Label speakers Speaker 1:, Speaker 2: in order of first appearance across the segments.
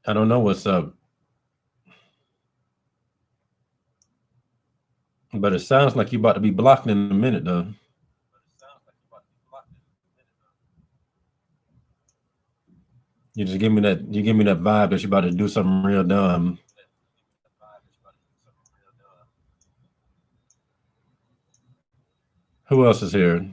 Speaker 1: I don't know what's up, but it sounds like you're about to be blocked in a minute, though. You just give me that. You give me that vibe that you're about to do something real dumb. Who else is here?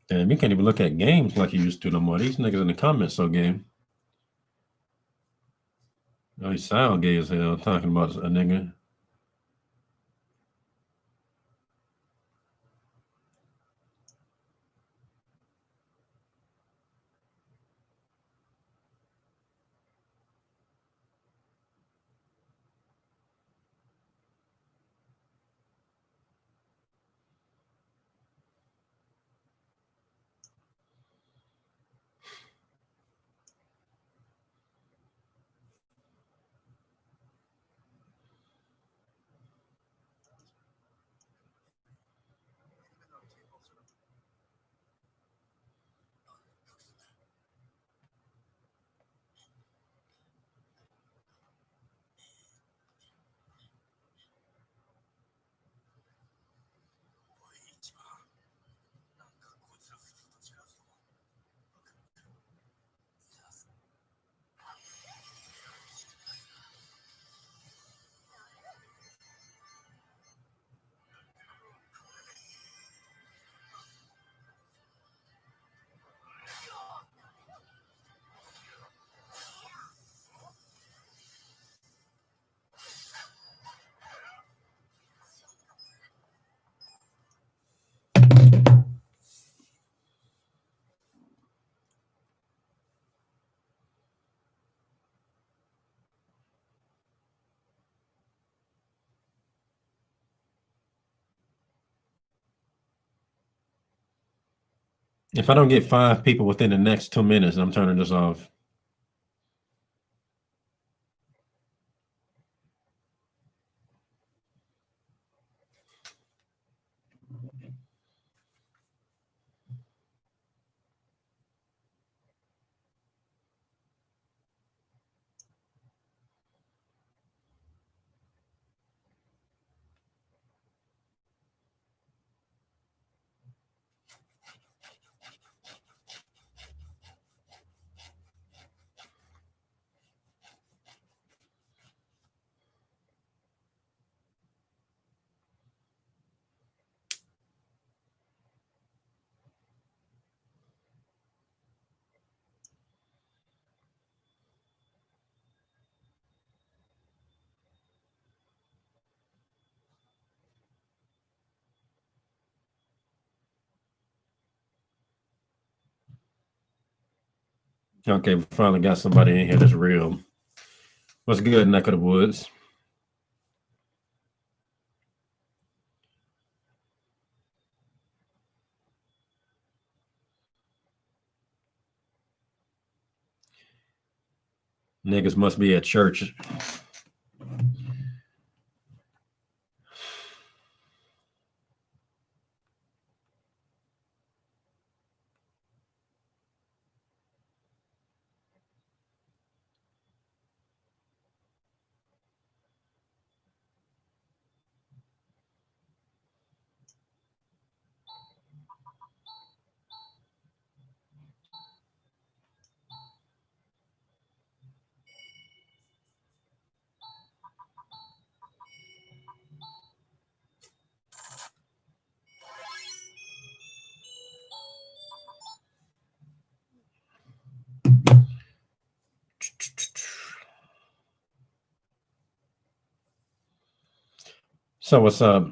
Speaker 1: Damn, you can't even look at games like you used to no more. These niggas in the comments so gay. Oh, he sound gay as hell talking about a nigga. If I don't get 5 people within the next 2 minutes, I'm turning this off. Okay, we finally got somebody in here that's real. What's good, neck of the woods? Niggas must be at church. So what's up?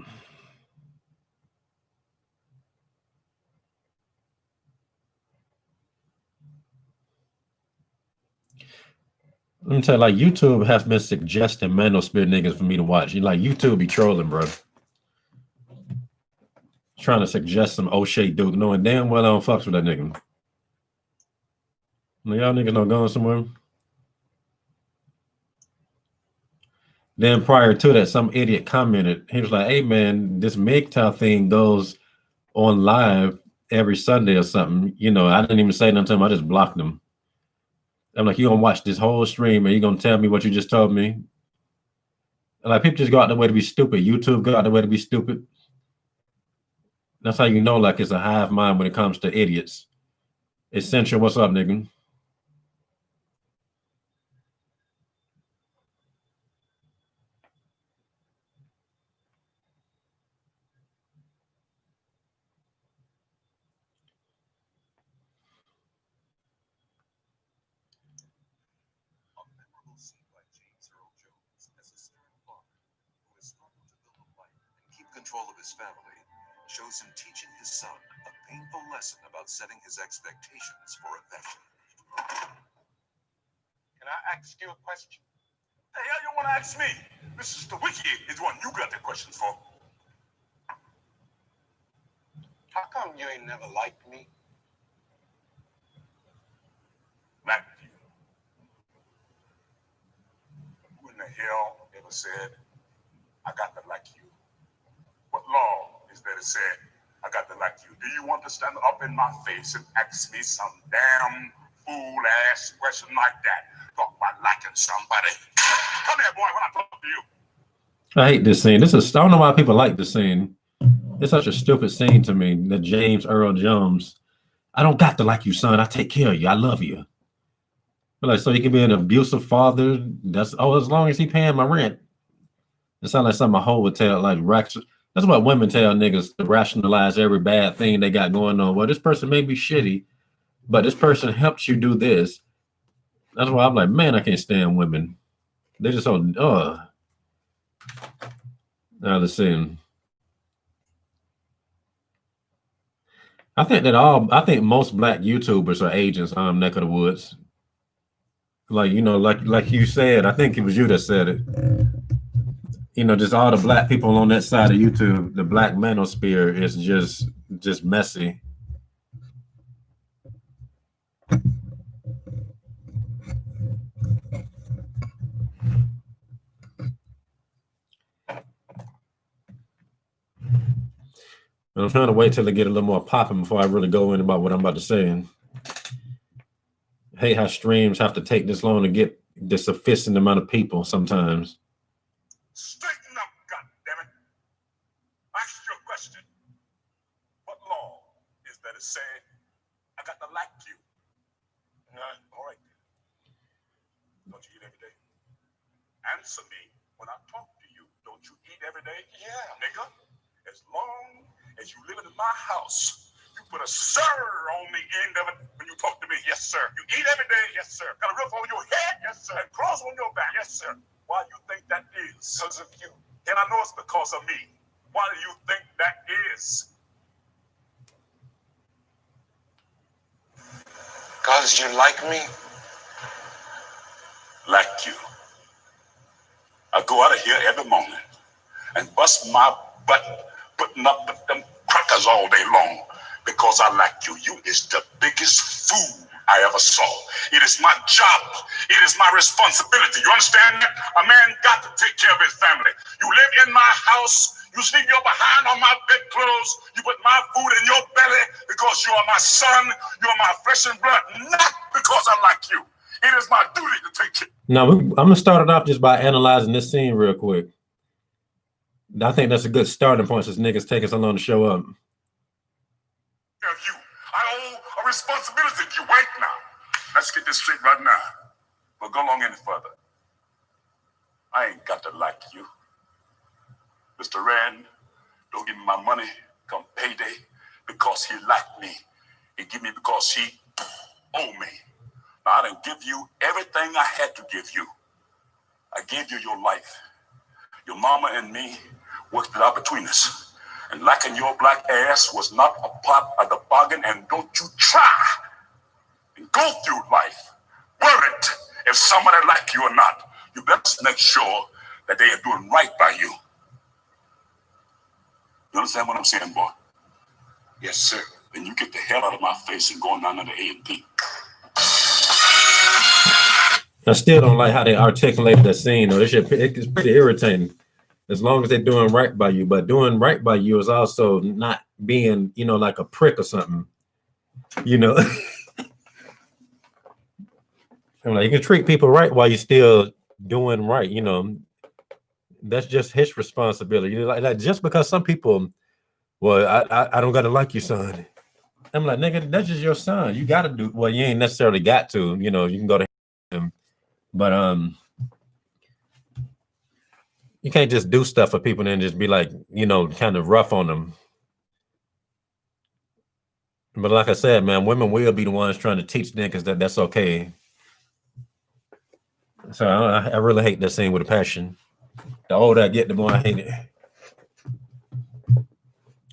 Speaker 1: Let me tell you, like YouTube has been suggesting manosphere niggas for me to watch. You like YouTube be trolling, bro. Trying to suggest some O'Shea dude, knowing damn well I don't fucks with that nigga. Y'all niggas not going somewhere. Then prior to that, some idiot commented. He was like, "Hey man, this MGTOW thing goes on live every Sunday or something." You know, I didn't even say nothing to him. I just blocked him. I'm like, "You gonna watch this whole stream and you gonna tell me what you just told me?" And like, people just go out the way to be stupid. YouTube go out the way to be stupid. That's how you know, like, it's a hive mind when it comes to idiots. Essential, what's up, nigga?
Speaker 2: Control of his family shows him teaching his son a painful lesson about setting his expectations for affection. Can I ask you a question? The hell you want to ask me? Mrs. Stawicki is one you got the questions for. How come you ain't never liked me? Liked you? Who in the hell ever said, I got to like you? What law is there to say, I got to like you? Do you want to stand up in my face and ask me some damn fool-ass question like that? Talk about liking somebody. Come here, boy, when I talk to you.
Speaker 1: I hate this scene. I don't know why people like this scene. It's such a stupid scene to me. That James Earl Jones, I don't got to like you, son. I take care of you. I love you. But like, so he can be an abusive father. That's as long as he paying my rent. It sounds like something a hoe would tell, like that's what women tell niggas to rationalize every bad thing they got going on. Well, this person may be shitty, but this person helps you do this. That's why I'm like, man, I can't stand women. They just so Now listen. I think most black YouTubers are agents, neck of the woods. Like, you know, like you said, I think it was you that said it. You know, just all the black people on that side of YouTube, the black manosphere is just messy. And I'm trying to wait till they get a little more popping before I really go in about what I'm about to say. I hate how streams have to take this long to get the sufficient amount of people sometimes.
Speaker 2: Straighten up, goddammit. Ask your question. What law is there to say, I got to like you? All right. Don't you eat every day? Answer me when I talk to you. Don't you eat every day? Yeah. Nigga, as long as you live in my house, you put a sir on the end of it when you talk to me. Yes, sir. You eat every day. Yes, sir. Got a roof over your head. Yes, sir. And clothes on your back. Yes, sir. Why do you think that is? Because of you. And I know it's because of me. Why do you think that is? Because you like me? like you. I go out of here every morning and bust my butt putting up with them crackers all day long because I like you. You is the biggest fool I ever saw. It is my job. It is my responsibility. You understand that? A man got to take care of his family. You live in my house. You sleep your behind on my bedclothes. You put my food in your belly because you are my son. You are my flesh and blood, not because I like you. It is my duty to take care.
Speaker 1: Now, I'm going to start it off just by analyzing this scene real quick. I think that's a good starting point since niggas taking so long to show up.
Speaker 2: You. I owe a responsibility to you right now. Let's get this straight right now. But go along any further. I ain't got to like you. Mr. Rand, don't give me my money come payday because he liked me. He give me because he owe me. Now, I didn't give you everything I had to give you. I gave you your life. Your mama and me worked it out between us. And liking your black ass was not a part of the bargain, and don't you try and go through life worried if somebody like you or not. You best make sure that they are doing right by you. You understand what I'm saying, boy? Yes, sir. Then you get the hell out of my face and go down to the A&P.
Speaker 1: I still don't like how they articulated that scene, though. It's pretty irritating. As long as they're doing right by you, but doing right by you is also not being, like a prick or something. I'm like, you can treat people right while you're still doing right. That's just his responsibility. Like just because some people, well, I don't gotta like you, son. I'm like, nigga, that's just your son. You gotta do. Well, you ain't necessarily got to. You can go to him, but you can't just do stuff for people and then just be like, kind of rough on them. But like I said, man, women will be the ones trying to teach niggas that that's okay. So I really hate that scene with a passion. The older I get, the more I hate it.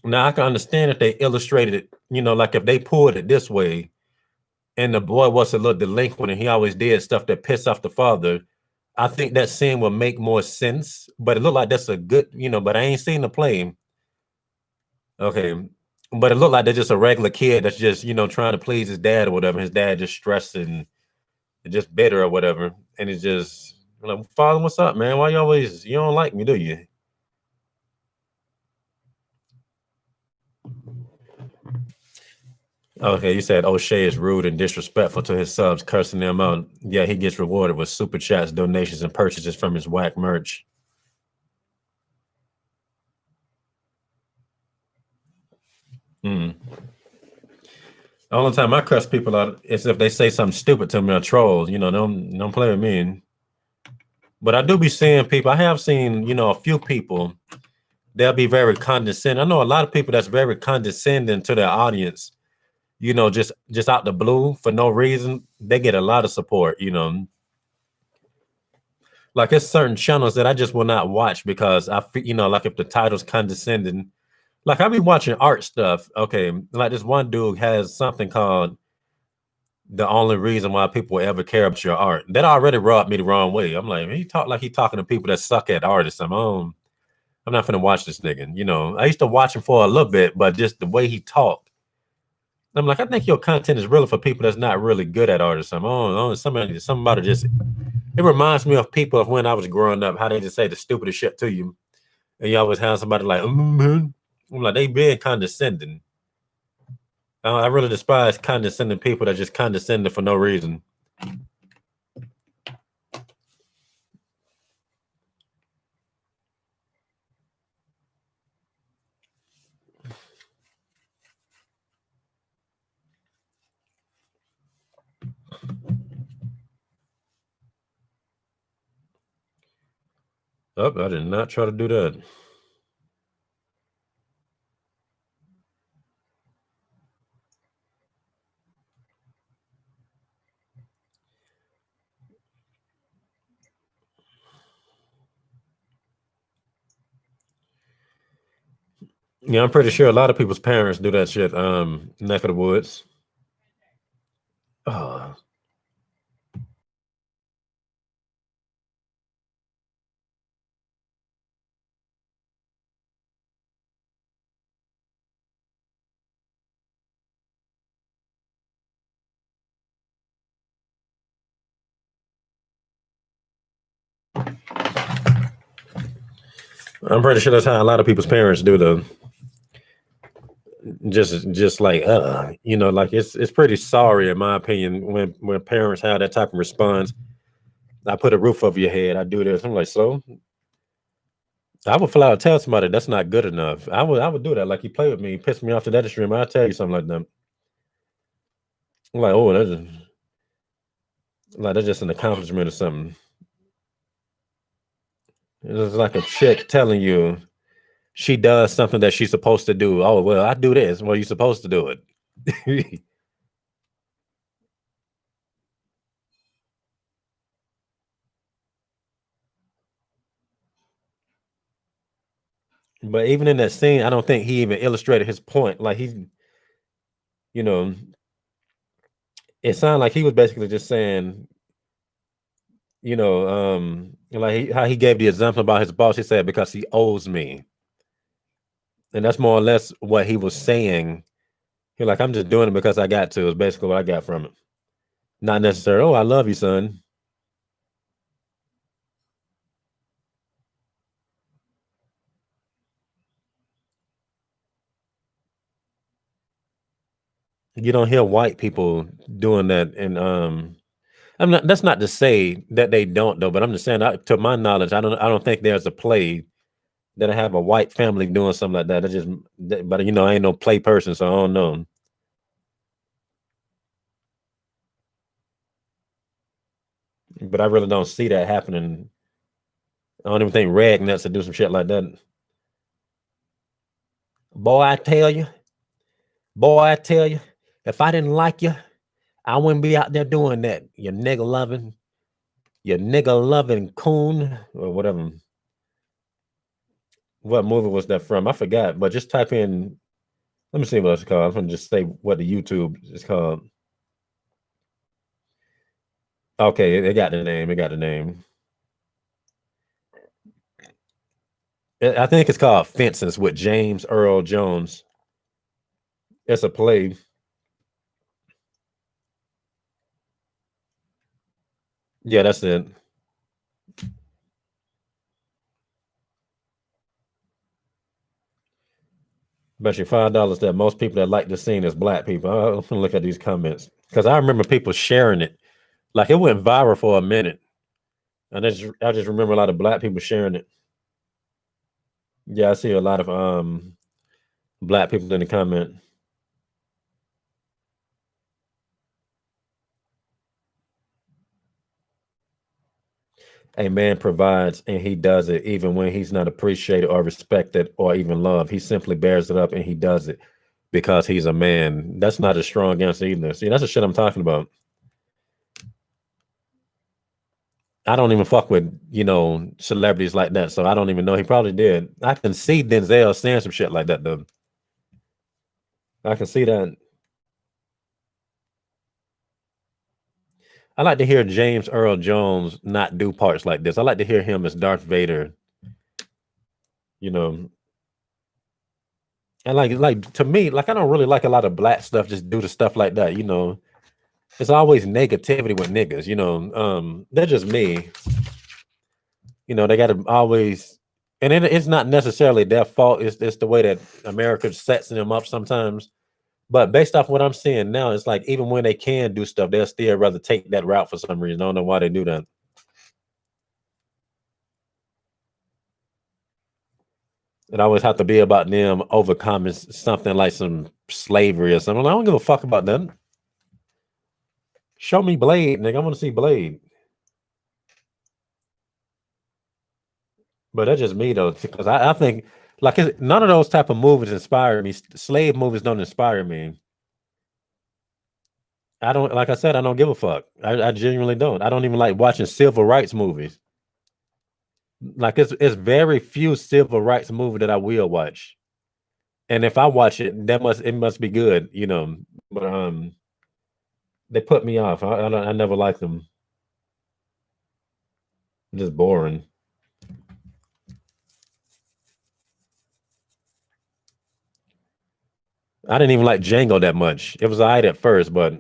Speaker 1: Now I can understand if they illustrated it, like if they pulled it this way and the boy was a little delinquent and he always did stuff that pissed off the father, I think that scene will make more sense. But it looked like that's a good, but I ain't seen the play. Okay. But it looked like they're just a regular kid that's just, trying to please his dad or whatever. His dad just stressed and just bitter or whatever. And it's just like, Father, what's up, man? Why you don't like me, do you? Okay, you said O'Shea is rude and disrespectful to his subs, cursing them out. Yeah, he gets rewarded with super chats, donations, and purchases from his whack merch. The only time I curse people out is if they say something stupid to me or troll. Don't play with me. But I do be seeing people. I have seen, a few people. They'll be very condescending. I know a lot of people that's very condescending to their audience. Just out the blue for no reason. They get a lot of support. Like it's certain channels that I just will not watch because I feel, like if the title's condescending. Like I be watching art stuff. Okay, like this one dude has something called "The Only Reason Why People Will Ever Care About Your Art." That already rubbed me the wrong way. I'm like, he talking to people that suck at art or something. I'm not finna watch this nigga. I used to watch him for a little bit, but just the way he talked, I'm like, I think your content is really for people that's not really good at art or something. Somebody just. It reminds me of people of when I was growing up, how they just say the stupidest shit to you, and you always have somebody like, I'm like, they being condescending. I really despise condescending people that just condescending for no reason. Oh, I did not try to do that. Yeah, I'm pretty sure a lot of people's parents do that shit. Neck of the woods. Oh. I'm pretty sure that's how a lot of people's parents do the just like you know, like it's pretty sorry in my opinion when parents have that type of response. I put a roof over your head. I do this. I'm like, so I would flat out tell somebody that's not good enough. I would do that. Like you play with me, piss me off to that extreme. I'll tell you something like that. I'm like, oh, that's just an accomplishment or something. It's like a chick telling you she does something that she's supposed to do. Oh, well, I do this. Well, you're supposed to do it. But even in that scene, I don't think he even illustrated his point. Like you know, it sounded like he was basically just saying, like how he gave the example about his boss. He said because he owes me, and that's more or less what he was saying. He like, I'm just doing it because I got to. Is basically what I got from it. Not necessarily. Oh, I love you, son. You don't hear white people doing that, and I'm not. That's not to say that they don't though, but I'm just saying, to my knowledge, I don't think there's a play that I have a white family doing something like that. But I ain't no play person, so I don't know. But I really don't see that happening. I don't even think Rag nuts to do some shit like that. Boy, I tell you, if I didn't like you, I wouldn't be out there doing that. You nigga loving coon or whatever. What movie was that from? I forgot. But just type in. Let me see what it's called. I'm gonna just say what the YouTube is called. Okay, it got the name. It got the name. I think it's called Fences with James Earl Jones. It's a play. Yeah, that's it. Bet you $5 that most people that like this scene is black people. I'm gonna look at these comments because I remember people sharing it. Like it went viral for a minute, and I just remember a lot of black people sharing it. Yeah, I see a lot of black people in the comment. A man provides and he does it even when he's not appreciated or respected or even loved. He simply bears it up and he does it because he's a man. That's not a strong answer either. See, that's the shit I'm talking about. I don't even fuck with, celebrities like that. So I don't even know. He probably did. I can see Denzel saying some shit like that though. I can see that. I like to hear James Earl Jones not do parts like this. I like to hear him as Darth Vader, you know. And like to me, like I don't really like a lot of black stuff just do the stuff like that. It's always negativity with niggas, they're just me. They gotta always and it's not necessarily their fault. It's the way that America sets them up sometimes. But based off what I'm seeing now, it's like even when they can do stuff, they'll still rather take that route for some reason. I don't know why they do that. It always have to be about them overcoming something like some slavery or something. I don't give a fuck about that. Show me Blade, nigga. I want to see Blade. But that's just me though, because I think like none of those type of movies inspire me. Slave movies don't inspire me. I don't like I said, I don't give a fuck. I genuinely don't. I don't even like watching civil rights movies. Like it's very few civil rights movie that I will watch. And if I watch it, it must be good. But they put me off. I never liked them. Just boring. I didn't even like Django that much. It was alright at first, but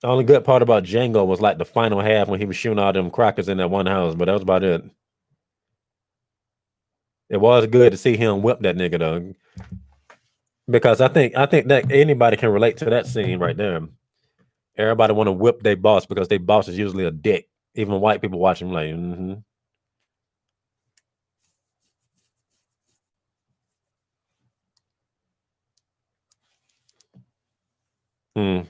Speaker 1: The only good part about Django was like the final half when he was shooting all them crackers in that one house, but that was about it. It was good to see him whip that nigga though, because I think that anybody can relate to that scene right there. Everybody want to whip their boss because their boss is usually a dick. Even white people watch him like, mm-hmm. Mm.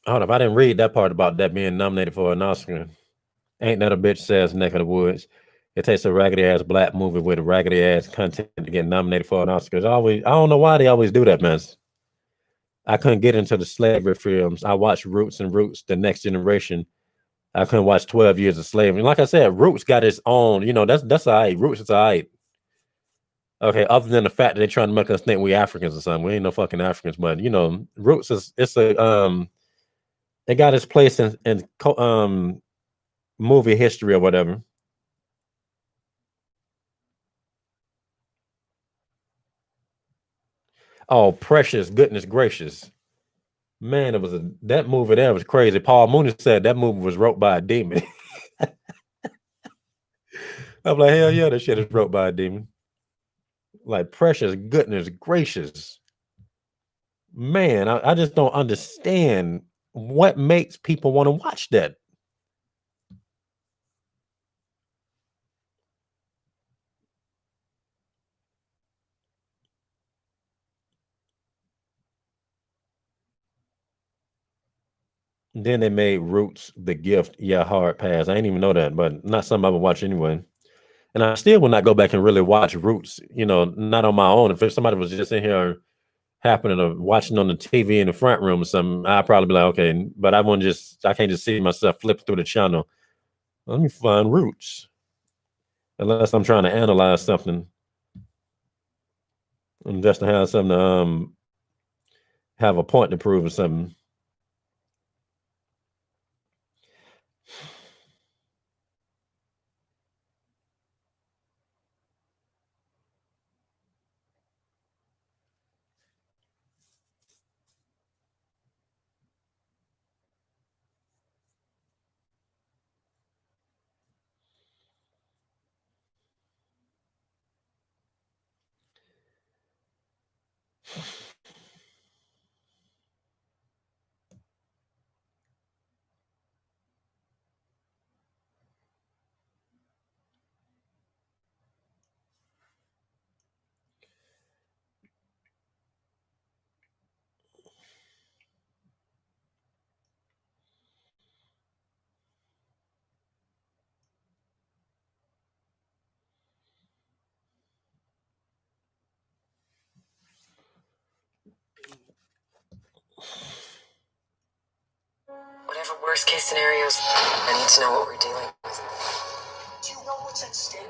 Speaker 1: Hold up, I didn't read that part about that being nominated for an Oscar. Ain't that a bitch says Neck of the Woods. It takes a raggedy ass black movie with a raggedy ass content to get nominated for an Oscar. I don't know why they always do that, man. I couldn't get into the slavery films. I watched Roots and Roots, The Next Generation. I couldn't watch 12 Years of Slavery. Like I said, Roots got its own, that's all right. Roots is all right. Okay, other than the fact that they're trying to make us think we Africans or something. We ain't no fucking Africans, but Roots it's a it got its place in movie history or whatever. Oh, Precious, goodness gracious. Man, that movie there was crazy. Paul Mooney said that movie was wrote by a demon. I'm like, hell yeah, that shit is wrote by a demon. Like, Precious, goodness gracious. Man, I just don't understand what makes people want to watch that. Then they made Roots The Gift. Yeah, hard pass. I ain't even know that, but not something I would watch anyway. And I still would not go back and really watch Roots, not on my own. If somebody was just in here happening to watching on the TV in the front room or something, I'd probably be like, okay, but I can't just see myself flip through the channel. Let me find Roots. Unless I'm trying to analyze something. And just to have something to have a point to prove or something.
Speaker 3: Whatever worst case scenarios, I need to know what we're dealing with.
Speaker 2: Do you know what's at stake?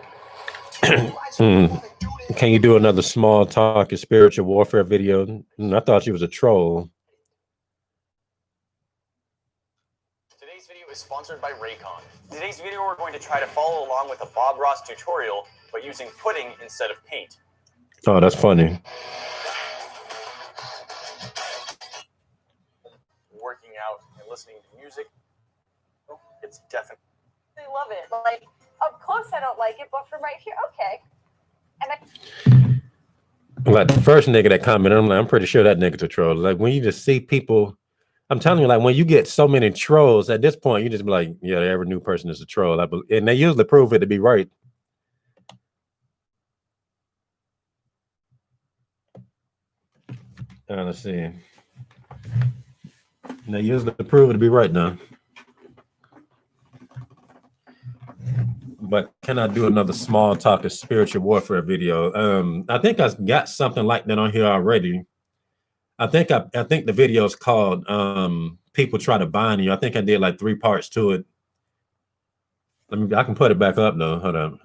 Speaker 1: Can you do another small talk and spiritual warfare video? I thought you was a troll.
Speaker 4: Today's video is sponsored by Raycon. In today's video, we're going to try to follow along with a Bob Ross tutorial, but using pudding instead of paint.
Speaker 1: Oh, that's funny.
Speaker 4: Working out and listening to music, it's definitely.
Speaker 5: I love it. Like, up close, I don't like it, but from right here, okay. And
Speaker 1: Like the first nigga that commented, I'm pretty sure that nigga's a troll. Like when you just see people, I'm telling you, like when you get so many trolls at this point, you just be like, yeah, every new person is a troll. And they usually prove it to be right. Let's see. Now usually prove it to be right now. But can I do another small talk of spiritual warfare video? I think I got something like that on here already. I think the video is called "People Try to Bind You." I think I did like 3 parts to it. I can put it back up though. Hold on.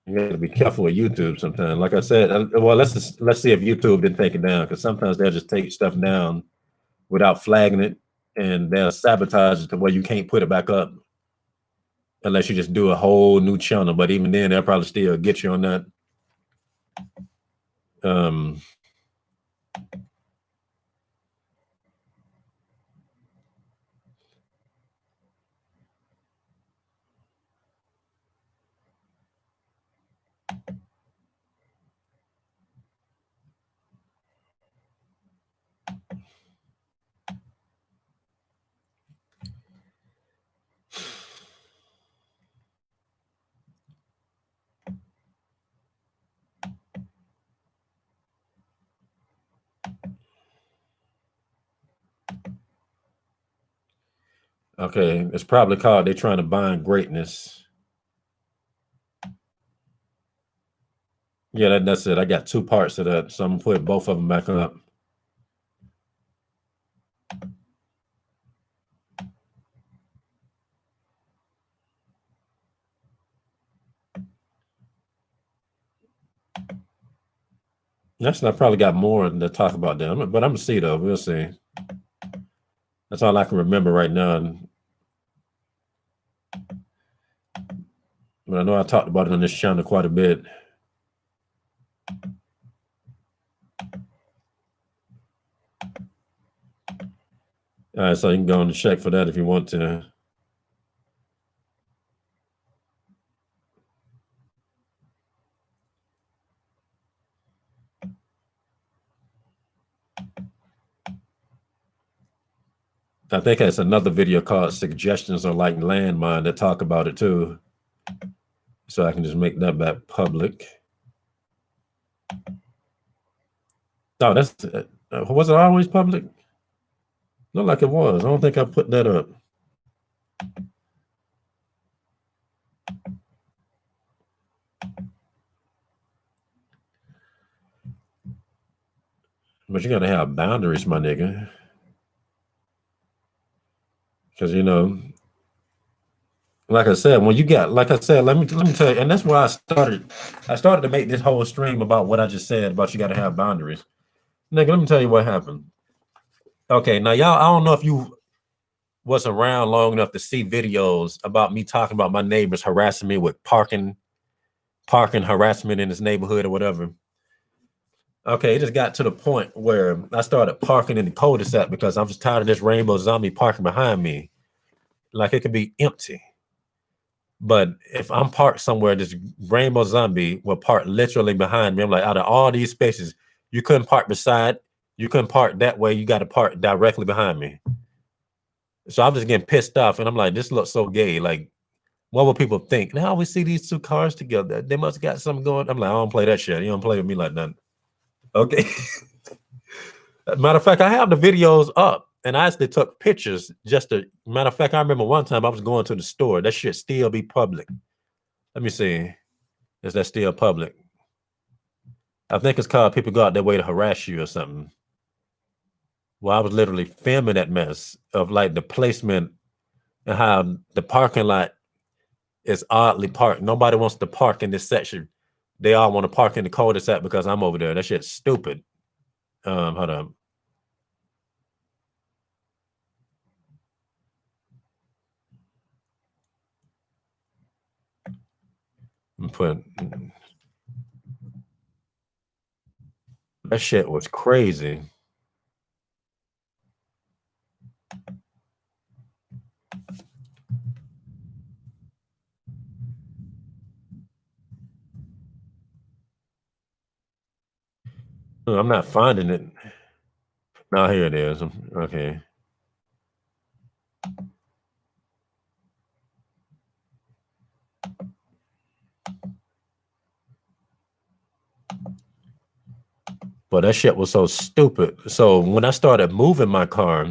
Speaker 1: You got to be careful with YouTube sometimes. Like I said, well, let's see if YouTube didn't take it down, because sometimes they'll just take stuff down without flagging it, and they'll sabotage it to where you can't put it back up unless you just do a whole new channel. But even then, they'll probably still get you on that. Okay, it's probably called "They're Trying to Bind Greatness." Yeah, that's it. I got 2 parts of that, so I'm gonna put both of them back up. That's I probably got more to talk about them, but I'm gonna see though. We'll see. That's all I can remember right now. But I know I talked about it on this channel quite a bit. All right, so you can go and check for that if you want to. I think it's another video called "Suggestions Are Like Landmine" that talk about it too. So I can just make that back public. Oh, that's was it always public? Looked like it was. I don't think I put that up. But you gotta have boundaries, my nigga. Because like I said, when you got, like I said, let me tell you, and that's why I started to make this whole stream about what I just said about you got to have boundaries. Nigga, let me tell you what happened. Okay, now y'all, I don't know if you was around long enough to see videos about me talking about my neighbors harassing me with parking harassment in his neighborhood or whatever. Okay, it just got to the point where I started parking in the cul-de-sac because I'm just tired of this rainbow zombie parking behind me. Like it could be empty. But if I'm parked somewhere, this rainbow zombie will park literally behind me. I'm like, out of all these spaces, you couldn't park beside, you couldn't park that way. You got to park directly behind me. So I'm just getting pissed off. And I'm like, this looks so gay. Like, what will people think? Now we see these 2 cars together. They must have got something going. I'm like, I don't play that shit. You don't play with me like that. Okay. Matter of fact, I have the videos up. And I actually took pictures matter of fact, I remember one time I was going to the store. That shit still be public. Let me see. Is that still public? I think it's called "People Go Out Their Way to Harass You" or something. Well, I was literally filming that mess of like the placement and how the parking lot is oddly parked. Nobody wants to park in this section. They all want to park in the cul-de-sac because I'm over there. That shit's stupid. Hold on. That shit was crazy. I'm not finding it. Now here it is. Okay. But that shit was so stupid. So when I started moving my car,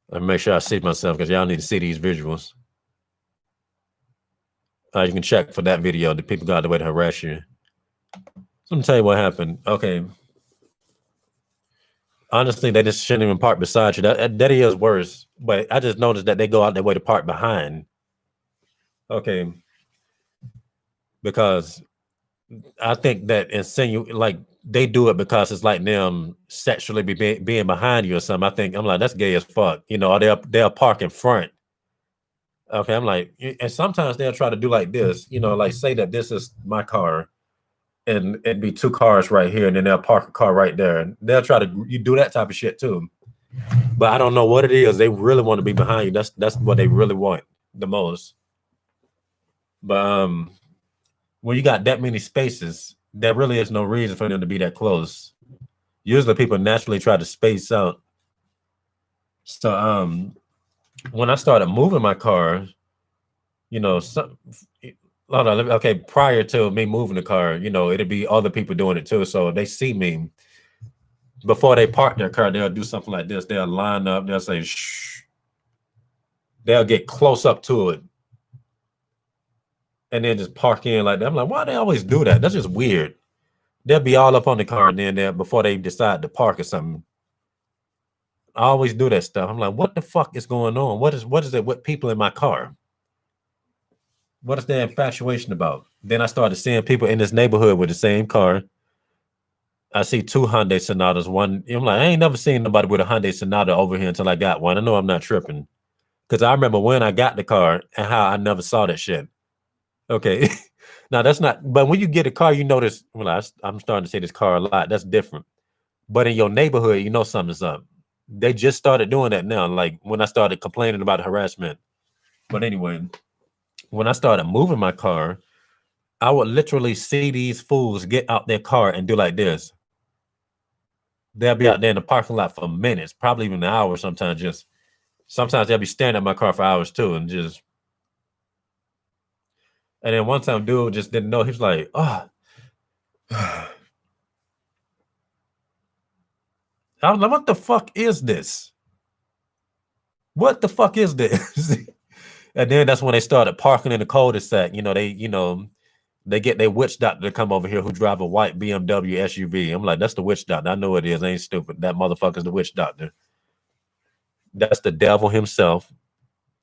Speaker 1: let me make sure I see myself because y'all need to see these visuals. You can check for that video. The people got the way to harass you. So let me tell you what happened. Okay. Honestly, they just shouldn't even park beside you. That is worse. But I just noticed that they go out their way to park behind. Okay. Because I think that like they do it because it's like them sexually being behind you or something. I'm like, that's gay as fuck. You know, they'll park in front. Okay, I'm like, and sometimes they'll try to do like this, you know, like say that this is my car and it'd be two cars right here, and then they'll park a car right there. And they'll try to you do that type of shit too. But I don't know what it is. They really want to be behind you. That's what they really want the most. But when you got that many spaces, there really is no reason for them to be that close. Usually people naturally try to space out. So when I started moving my car, you know, okay, prior to me moving the car, you know, it'd be other people doing it too. So they see me before they park their car, they'll do something like this. They'll line up, they'll say, shh. They'll get close up to it. And then just park in like that. I'm like, why do they always do that? That's just weird. They'll be all up on the car and then there before they decide to park or something. I always do that stuff. I'm like, what the fuck is going on? What is it with people in my car? What is their infatuation about? Then I started seeing people in this neighborhood with the same car. I see two Hyundai Sonatas. One, I'm like, I ain't never seen nobody with a Hyundai Sonata over here until I got one. I know I'm not tripping. Because I remember when I got the car and how I never saw that shit. Okay. Now that's not, but when you get a car, you notice, well, I'm starting to say this car a lot. That's different. But in your neighborhood, you know something's up. They just started doing that now. Like when I started complaining about harassment. But anyway, when I started moving my car, I would literally see these fools get out their car and do like this. They'll be out there in the parking lot for minutes, probably even an hour sometimes. Sometimes they'll be staring at my car for hours too. And then one time dude just didn't know. He was like, oh. I was like, what the fuck is this? What the fuck is this? And then that's when they started parking in the cul-de-sac. They get their witch doctor to come over here who drive a white BMW SUV. I'm like, that's the witch doctor. I know it is. I ain't stupid. That motherfucker's the witch doctor. That's the devil himself.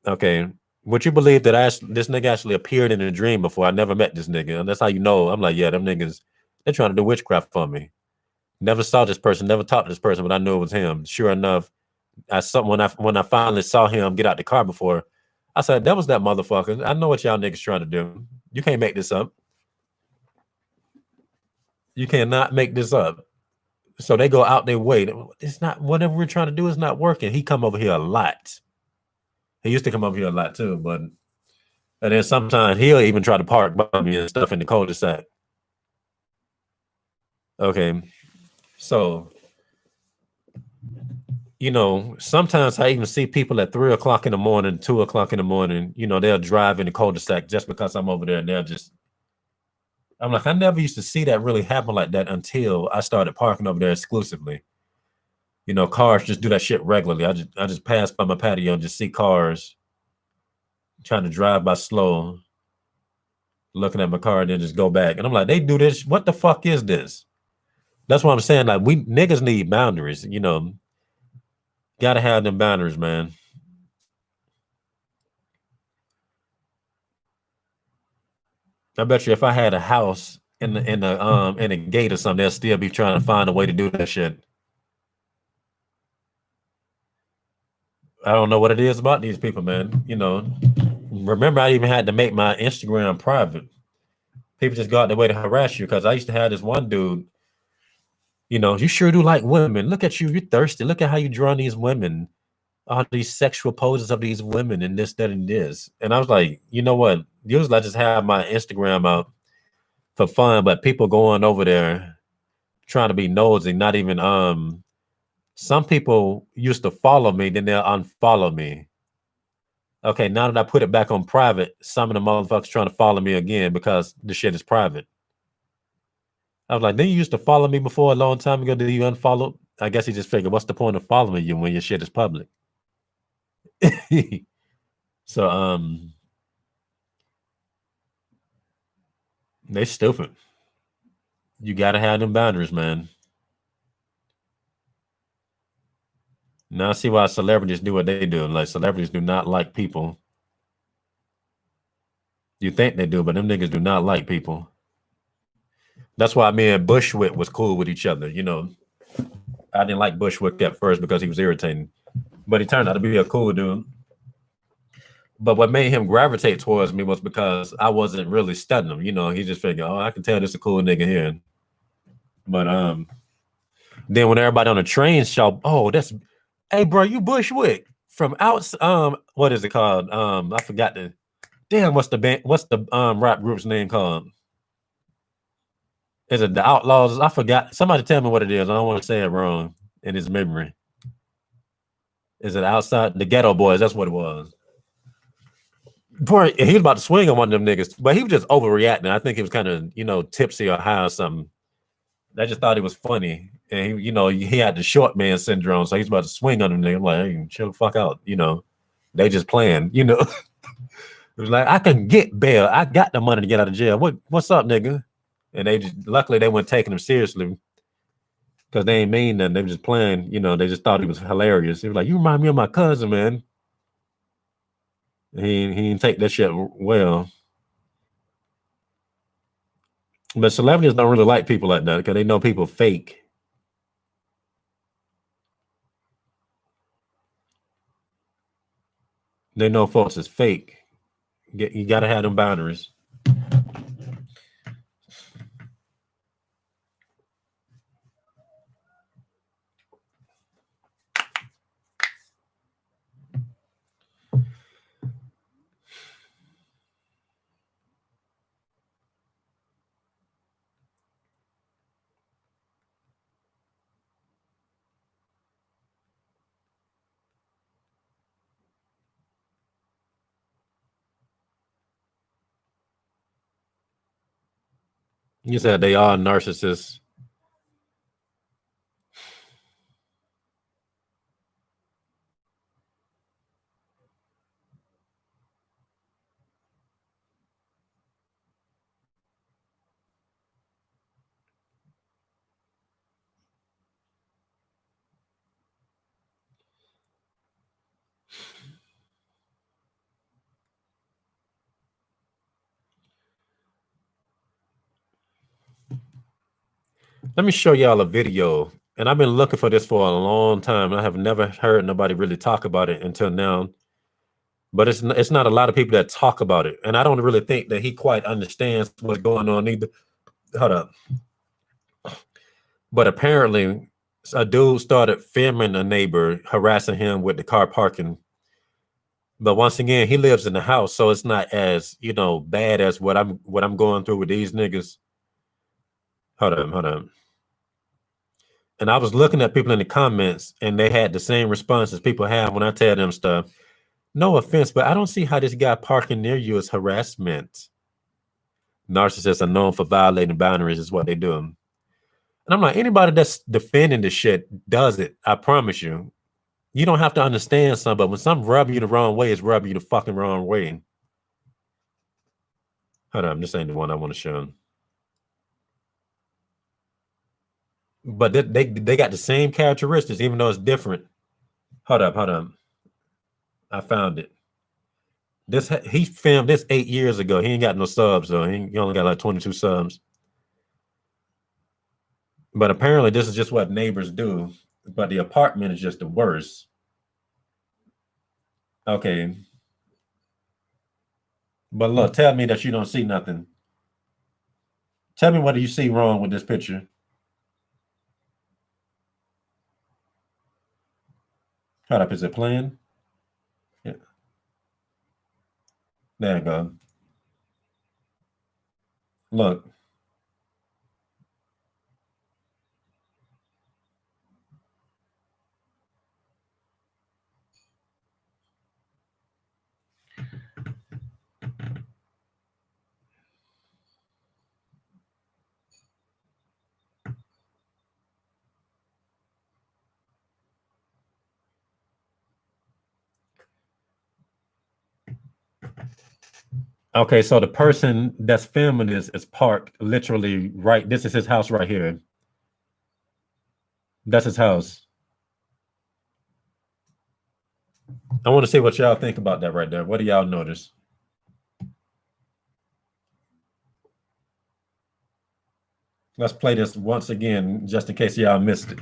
Speaker 1: Okay. Would you believe that this nigga actually appeared in a dream before? I never met this nigga. And that's how you know. I'm like, yeah, them niggas, they're trying to do witchcraft for me. Never saw this person, never talked to this person, but I knew it was him. Sure enough, when I finally saw him get out the car before, I said, that was that motherfucker. I know what y'all niggas trying to do. You can't make this up. You cannot make this up. So they go out their way. It's not, whatever we're trying to do is not working. He come over here a lot. He used to come over here a lot too, and then sometimes he'll even try to park by me and stuff in the cul-de-sac. Okay. So, sometimes I even see people at 3 o'clock in the morning, 2 o'clock in the morning, they'll drive in the cul-de-sac just because I'm over there and I'm like, I never used to see that really happen like that until I started parking over there exclusively. Cars just do that shit regularly. I just pass by my patio and just see cars trying to drive by slow, looking at my car and then just go back. And I'm like, they do this. What the fuck is this? That's what I'm saying. Like, we niggas need boundaries, Gotta have them boundaries, man. I bet you if I had a house in a gate or something, they'll still be trying to find a way to do that shit. I don't know what it is about these people, man. Remember I even had to make my Instagram private. People just go out their way to harass you because I used to have this one dude, you sure do like women. Look at you, you're thirsty. Look at how you draw these women, all these sexual poses of these women and this, that, and this. And I was like, you know what? Usually I just have my Instagram out for fun, but people going over there trying to be nosy, not even some people used to follow me, then they'll unfollow me. Okay, now that I put it back on private, some of the motherfuckers trying to follow me again because the shit is private. I was like, then you used to follow me before a long time ago. Did you unfollow? I guess he just figured, what's the point of following you when your shit is public? So they stupid. You gotta have them boundaries, man. Now I see why celebrities do what they do. Like celebrities do not like people. You think they do, but them niggas do not like people. That's why me and Bushwick was cool with each other. You know, I didn't like Bushwick at first because he was irritating, but he turned out to be a cool dude. But what made him gravitate towards me was because I wasn't really studying him. You know, he just figured, oh, I can tell this a cool nigga here. But then when everybody on the train show, oh, that's hey bro, you Bushwick from out what is it called? I forgot the damn what's the rap group's name called? Is it the Outlaws? I forgot. Somebody tell me what it is. I don't want to say it wrong in his memory. Is it outside the Ghetto Boys? That's what it was. Boy, he was about to swing on one of them niggas, but he was just overreacting. I think he was kind of, you know, tipsy or high or something. I just thought it was funny. And he, you know, he had the short man syndrome, so he's about to swing on them niggas. I'm like, hey, chill the fuck out, you know. They just playing, you know. It was like, I can get bail. I got the money to get out of jail. What's up, nigga? And they just luckily they weren't taking him seriously because they ain't mean nothing. They were just playing, you know, they just thought he was hilarious. He was like, you remind me of my cousin, man. He didn't take that shit well. But celebrities don't really like people like that because they know people fake. They know folks is fake. You got to have them boundaries. You said they are narcissists. Let me show y'all a video. And I've been looking for this for a long time. I have never heard nobody really talk about it until now. But it's not a lot of people that talk about it. And I don't really think that he quite understands what's going on either. Hold up. But apparently a dude started filming a neighbor harassing him with the car parking. But once again, he lives in the house, so it's not as, you know, bad as what I'm going through with these niggas. Hold on. And I was looking at people in the comments, and they had the same responses people have when I tell them stuff. No offense, but I don't see how this guy parking near you is harassment. Narcissists are known for violating boundaries, is what they do. And I'm like, anybody that's defending this shit does it. I promise you. You don't have to understand something, but when something rub you the wrong way, it's rubbing you the fucking wrong way. Hold on, this ain't the one I want to show. But they got the same characteristics, even though it's different. Hold up. I found it. He filmed this 8 years ago. He ain't got no subs though. He only got like 22 subs. But apparently this is just what neighbors do. But the apartment is just the worst. Okay. But look, tell me that you don't see nothing. Tell me what do you see wrong with this picture. Hold up, is it playing? Yeah. There you go. Look. Okay, so the person that's filming this is parked literally right. This is his house right here. That's his house. I want to see what y'all think about that right there. What do y'all notice? Let's play this once again, just in case y'all missed it.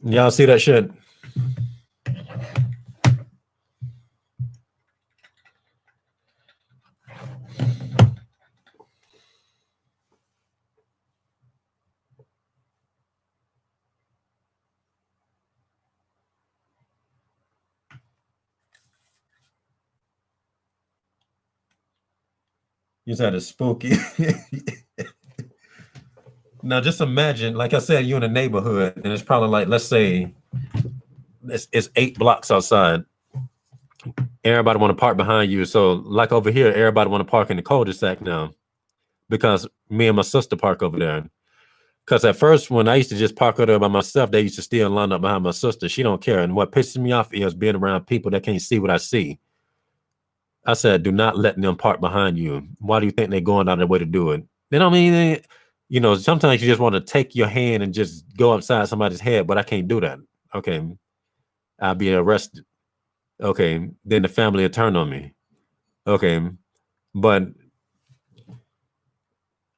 Speaker 1: Y'all see that shit? You said it's spooky. Now, just imagine, like I said, you're in a neighborhood, and it's probably like, let's say, it's 8 blocks outside. Everybody want to park behind you. So, like over here, everybody want to park in the cul-de-sac now, because me and my sister park over there. Because at first, when I used to just park over there by myself, they used to still line up behind my sister. She don't care. And what pisses me off is being around people that can't see what I see. I said, do not let them park behind you. Why do you think they're going out of their way to do it? Then I mean, you know, sometimes you just want to take your hand and just go upside somebody's head, but I can't do that. Okay. I'll be arrested. Okay. Then the family will turn on me. Okay. But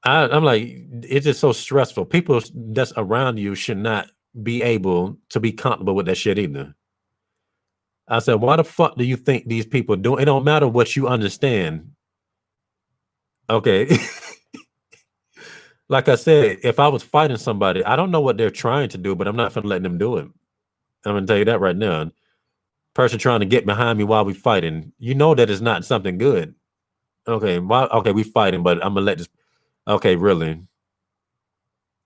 Speaker 1: I'm like, it's just so stressful. People that's around you should not be able to be comfortable with that shit either. I said, why the fuck do you think these people do? It don't matter what you understand. Okay. Like I said, if I was fighting somebody, I don't know what they're trying to do, but I'm not gonna let them do it. I'm gonna tell you that right now. Person trying to get behind me while we fighting, you know that is not something good. Okay, okay, we fighting, but I'm gonna let this. Okay, really?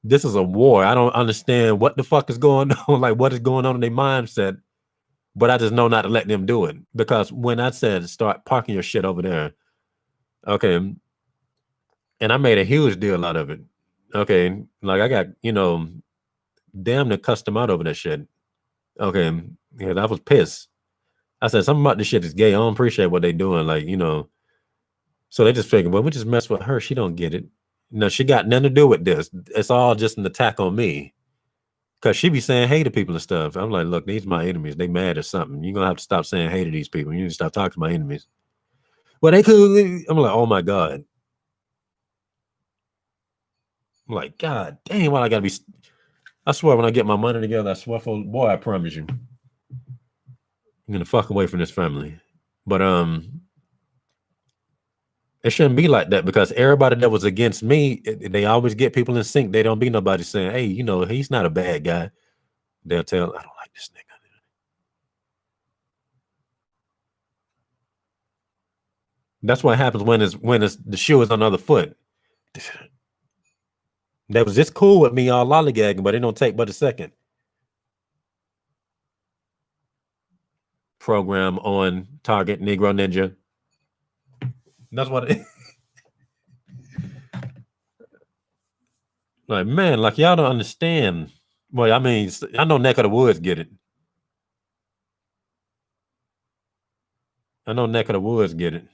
Speaker 1: This is a war. I don't understand what the fuck is going on. Like, what is going on in their mindset? But I just know not to let them do it, because when I said start parking your shit over there, okay, and I made a huge deal out of it. Okay, like I got, you know, damn near cussed them out over that shit. Okay, yeah, I was pissed. I said something about this shit is gay. I don't appreciate what they doing. Like, you know, so they just figured, well, we just mess with her. She don't get it. No, she got nothing to do with this. It's all just an attack on me. Cause she be saying hey to people and stuff. I'm like, look, these are my enemies. They mad or something. You're gonna have to stop saying hey to these people. You need to stop talking to my enemies. Well, they could. I'm like, oh my God. I'm like, God damn, why I gotta be. I swear, when I get my money together, I swear for boy, I promise you, I'm gonna fuck away from this family. But it shouldn't be like that, because everybody that was against me, they always get people in sync. They don't be nobody saying, hey, you know, he's not a bad guy. They'll tell, I don't like this nigga. That's what happens when the shoe is on the other foot. That was just cool with me all lollygagging, but it don't take but a second. Program on target, Negro Ninja. That's what it like, man, like y'all don't understand. Well, I mean, I know Neck of the Woods get it. I know Neck of the Woods get it.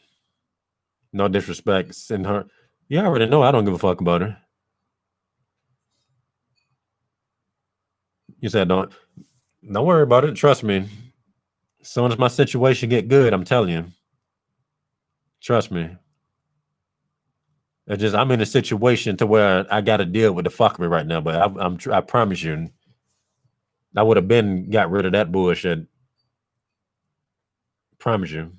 Speaker 1: No disrespect, send her. You already know I don't give a fuck about her. You said don't worry about it. Trust me. As soon as my situation get good, I'm telling you. Trust me. It's just I'm in a situation to where I got to deal with the fuckery right now. But I promise you, I would have been got rid of that bullshit. Promise you.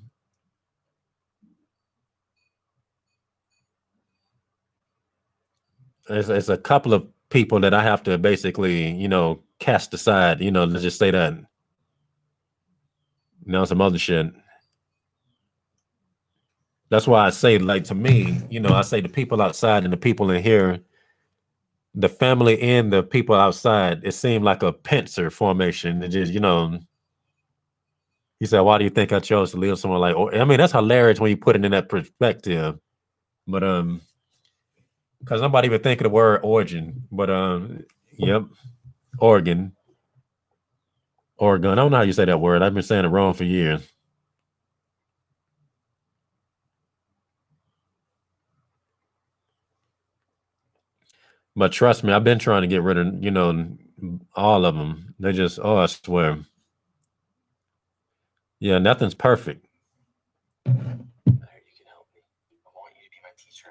Speaker 1: It's a couple of people that I have to basically, you know, cast aside, you know, let's just say that. Now some other shit. That's why I say, like, to me, you know, I say the people outside and the people in here, the family and the people outside, it seemed like a pincer formation. It just, you know, he said, why do you think I chose to live somewhere like, I mean, that's hilarious when you put it in that perspective. But, because nobody even think of the word origin, but, yep, Oregon. I don't know how you say that word. I've been saying it wrong for years. But trust me, I've been trying to get rid of, you know, all of them. They just, I swear. Yeah, nothing's perfect.
Speaker 4: You can help me. I want you to be my teacher.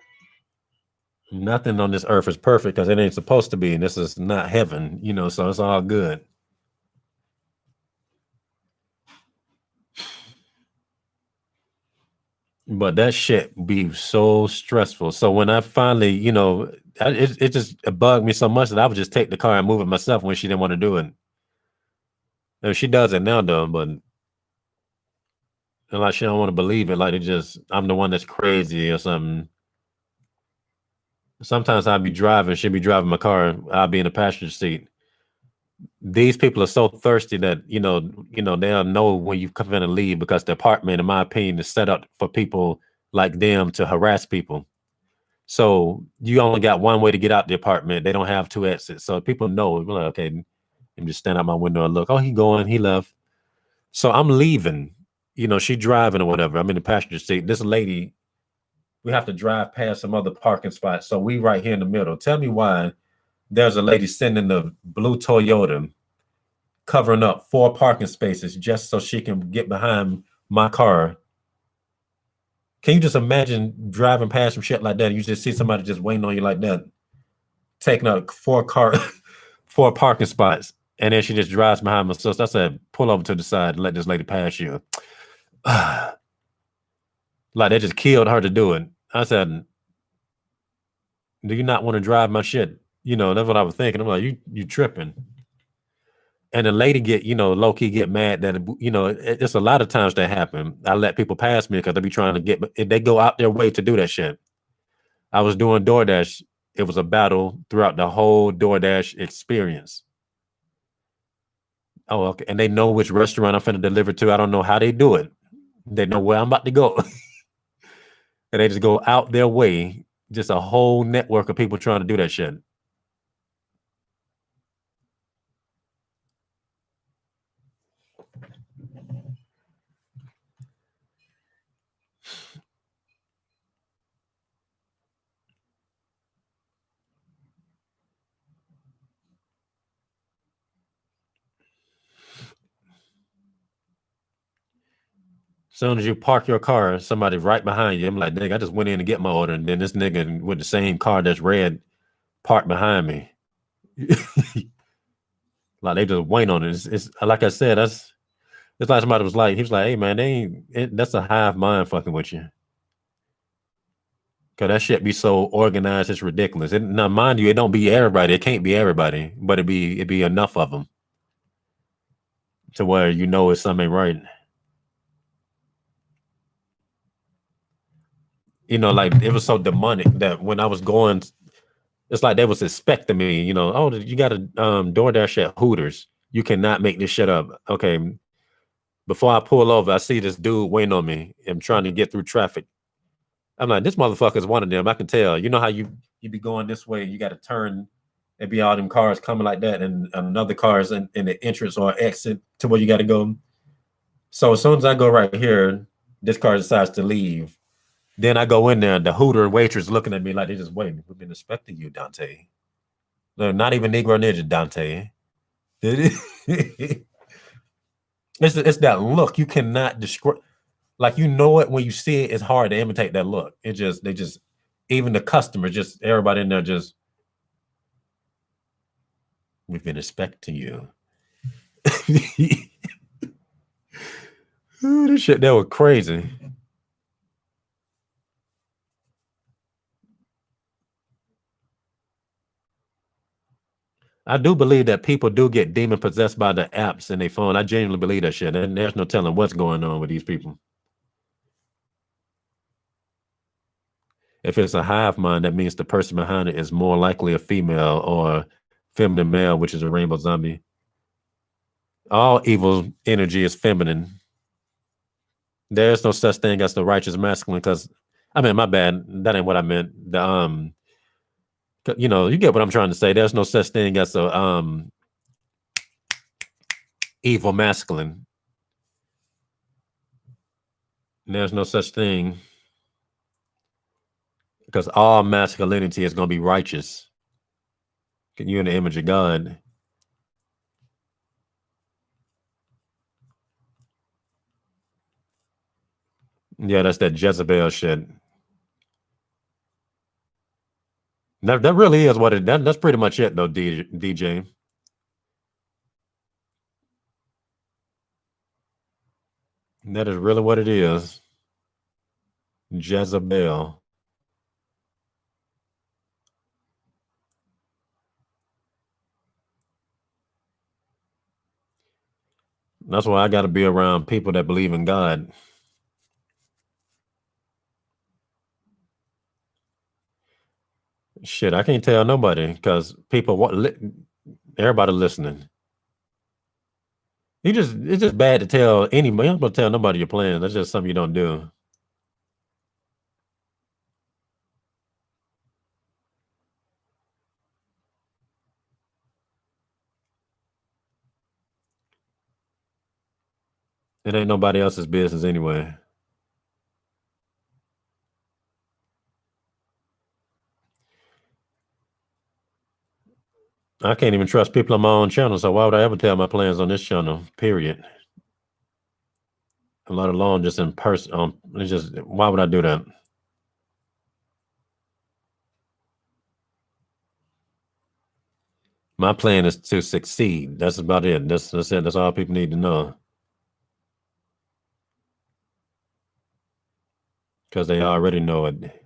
Speaker 1: Nothing on this earth is perfect because it ain't supposed to be. And this is not heaven, you know, so it's all good. But that shit be so stressful. So when I finally, you know, it just bugged me so much that I would just take the car and move it myself when she didn't want to do it. And she does it now, though, but like she don't want to believe it. Like it just, I'm the one that's crazy or something. Sometimes I'll be driving, she'll be driving my car, I'll be in the passenger seat. These people are so thirsty that you know they'll know when you come in and leave because the apartment, in my opinion, is set up for people like them to harass people. So you only got one way to get out the apartment. They don't have two exits. So people know, like, okay, I'm just stand out my window and look. Oh, he going, he left. So I'm leaving. You know, she driving or whatever. I'm in the passenger seat. This lady, we have to drive past some other parking spots. So we right here in the middle. Tell me why there's a lady sitting in the blue Toyota covering up 4 parking spaces just so she can get behind my car. Can you just imagine driving past some shit like that? And you just see somebody just waiting on you like that, taking out 4 parking spots, and then she just drives behind my sister. I said, pull over to the side and let this lady pass you. Like they just killed her to do it. I said, do you not want to drive my shit? You know, that's what I was thinking. I'm like, you tripping. And the lady get, you know, low key get mad that, you know, it's a lot of times that happen. I let people pass me because they be trying to get, they go out their way to do that shit. I was doing DoorDash. It was a battle throughout the whole DoorDash experience. Oh, okay. And they know which restaurant I'm finna deliver to. I don't know how they do it. They know where I'm about to go. And they just go out their way. Just a whole network of people trying to do that shit. Soon as you park your car, somebody right behind you. I'm like, nigga, I just went in to get my order, and then this nigga with the same car that's red parked behind me. Like they just wait on it. It's like I said, it's like somebody was like, he was like, hey man, that's a hive mind fucking with you. Cause that shit be so organized, it's ridiculous. Now, mind you, it don't be everybody. It can't be everybody, but it be enough of them to where you know it's something right. You know, like it was so demonic that when I was going, it's like they was expecting me. You know, oh, you got a DoorDash at Hooters. You cannot make this shit up. Okay, before I pull over, I see this dude waiting on me. I'm trying to get through traffic. I'm like, this motherfucker is one of them. I can tell. You know how you be going this way, you got to turn. It be all them cars coming like that, and another car is in the entrance or exit to where you got to go. So as soon as I go right here, this car decides to leave. Then I go in there, and the Hooter waitress looking at me like they just waiting. We've been expecting you, Dante. No, not even Negro Ninja, Dante. It's that look you cannot describe. Like you know it when you see it. It's hard to imitate that look. They just even the customer, just everybody in there, just we've been expecting you. Ooh, this shit that was crazy. I do believe that people do get demon possessed by the apps in their phone. I genuinely believe that shit. And there's no telling what's going on with these people. If it's a hive mind, that means the person behind it is more likely a female or feminine male, which is a rainbow zombie. All evil energy is feminine. There's no such thing as the righteous masculine, because I mean, my bad. That ain't what I meant. You get what I'm trying to say. There's no such thing as a evil masculine. There's no such thing, because all masculinity is going to be righteous. You're in the image of God. Yeah, that's that Jezebel shit. That really is what that's pretty much it, though, DJ. That is really what it is. Jezebel. That's why I got to be around people that believe in God. Shit, I can't tell nobody because everybody listening. It's just bad to tell anybody. You're not supposed to tell nobody your plans. That's just something you don't do. It ain't nobody else's business anyway. I can't even trust people on my own channel, so why would I ever tell my plans on this channel? Period. Let alone just in person. It's just, why would I do that? My plan is to succeed. That's about it. That's it. That's all people need to know. Because they already know it.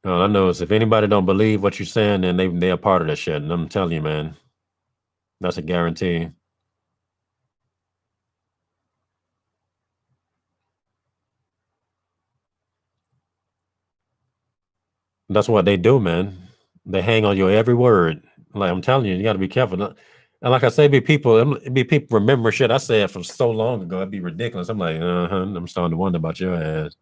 Speaker 1: All I know is if anybody don't believe what you're saying, then they're a part of that shit. And I'm telling you, man, that's a guarantee. That's what they do, man. They hang on your every word. Like I'm telling you, you got to be careful. And like I say, be people remember shit I said from so long ago. It'd be ridiculous. I'm like, I'm starting to wonder about your ass.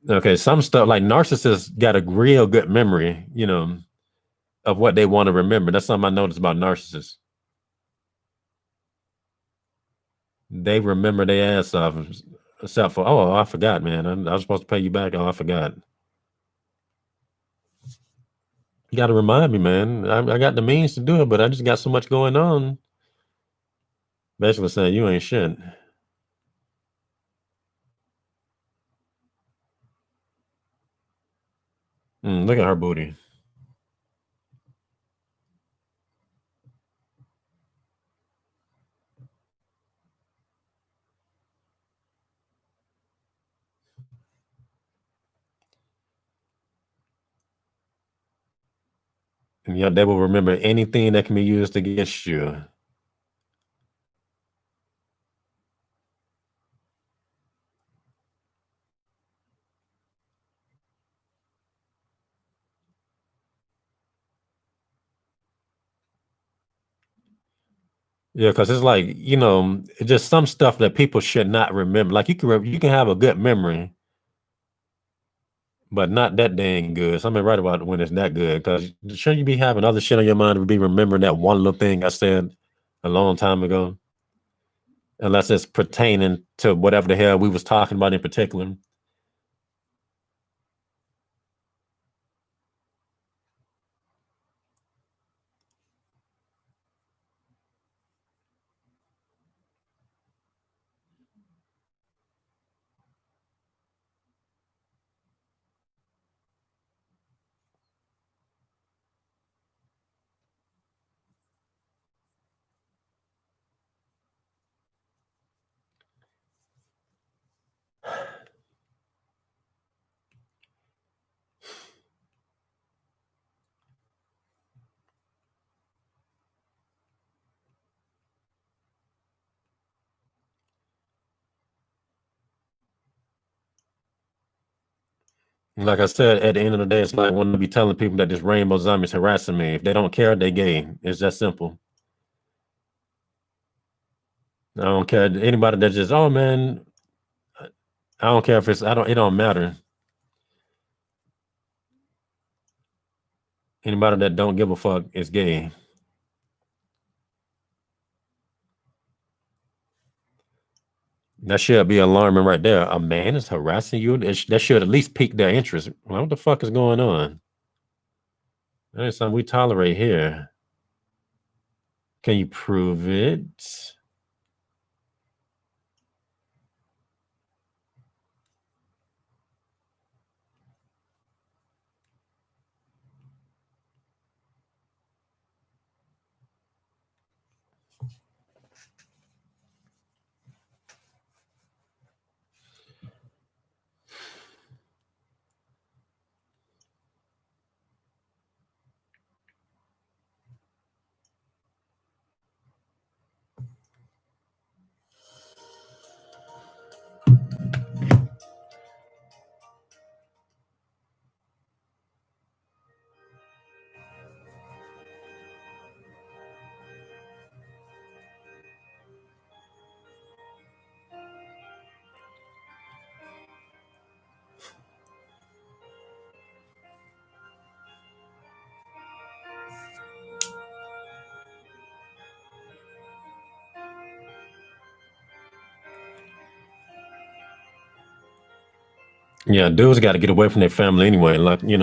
Speaker 1: Okay, some stuff like narcissists got a real good memory, of what they want to remember. That's something I noticed about narcissists. They remember their ass off, except for, oh, I forgot, man. I was supposed to pay you back. Oh, I forgot. You got to remind me, man. I got the means to do it, but I just got so much going on. Basically saying you ain't shit. Look at her booty. And yeah, they will remember anything that can be used against you. Yeah, because it's like, it's just some stuff that people should not remember. Like you can have a good memory, but not that dang good. Something right about when it's that good. Because shouldn't you be having other shit on your mind to be remembering that one little thing I said a long time ago? Unless it's pertaining to whatever the hell we was talking about in particular. Like I said, at the end of the day, it's like when I be telling people that this rainbow zombie is harassing me. If they don't care, they gay. It's that simple. I don't care. Anybody that just, oh man, I don't care if it's, it don't matter. Anybody that don't give a fuck is gay. That should be alarming right there. A man is harassing you. That should at least pique their interest. What the fuck is going on? That is something we tolerate here. Can you prove it? Yeah, dudes got to get away from their family anyway. Like, you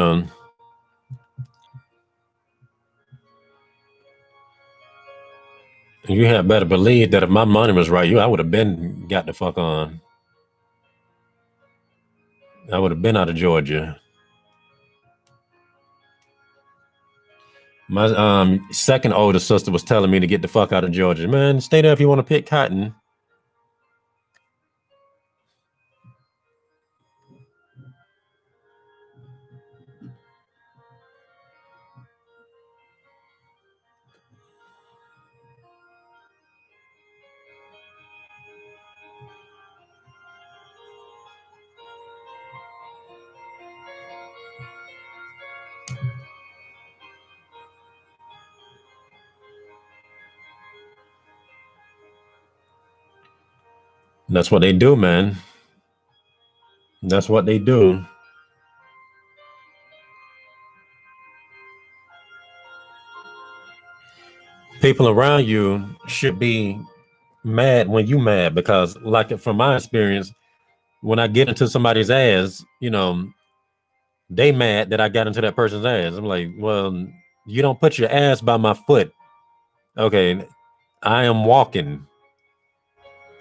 Speaker 1: had better believe that if my money was right, I would have been got the fuck on. I would have been out of Georgia. My second oldest sister was telling me to get the fuck out of Georgia. Man, stay there if you want to pick cotton. That's what they do, man. That's what they do. People around you should be mad when you mad because, like, from my experience, when I get into somebody's ass, they mad that I got into that person's ass. I'm like, well, you don't put your ass by my foot. Okay, I am walking.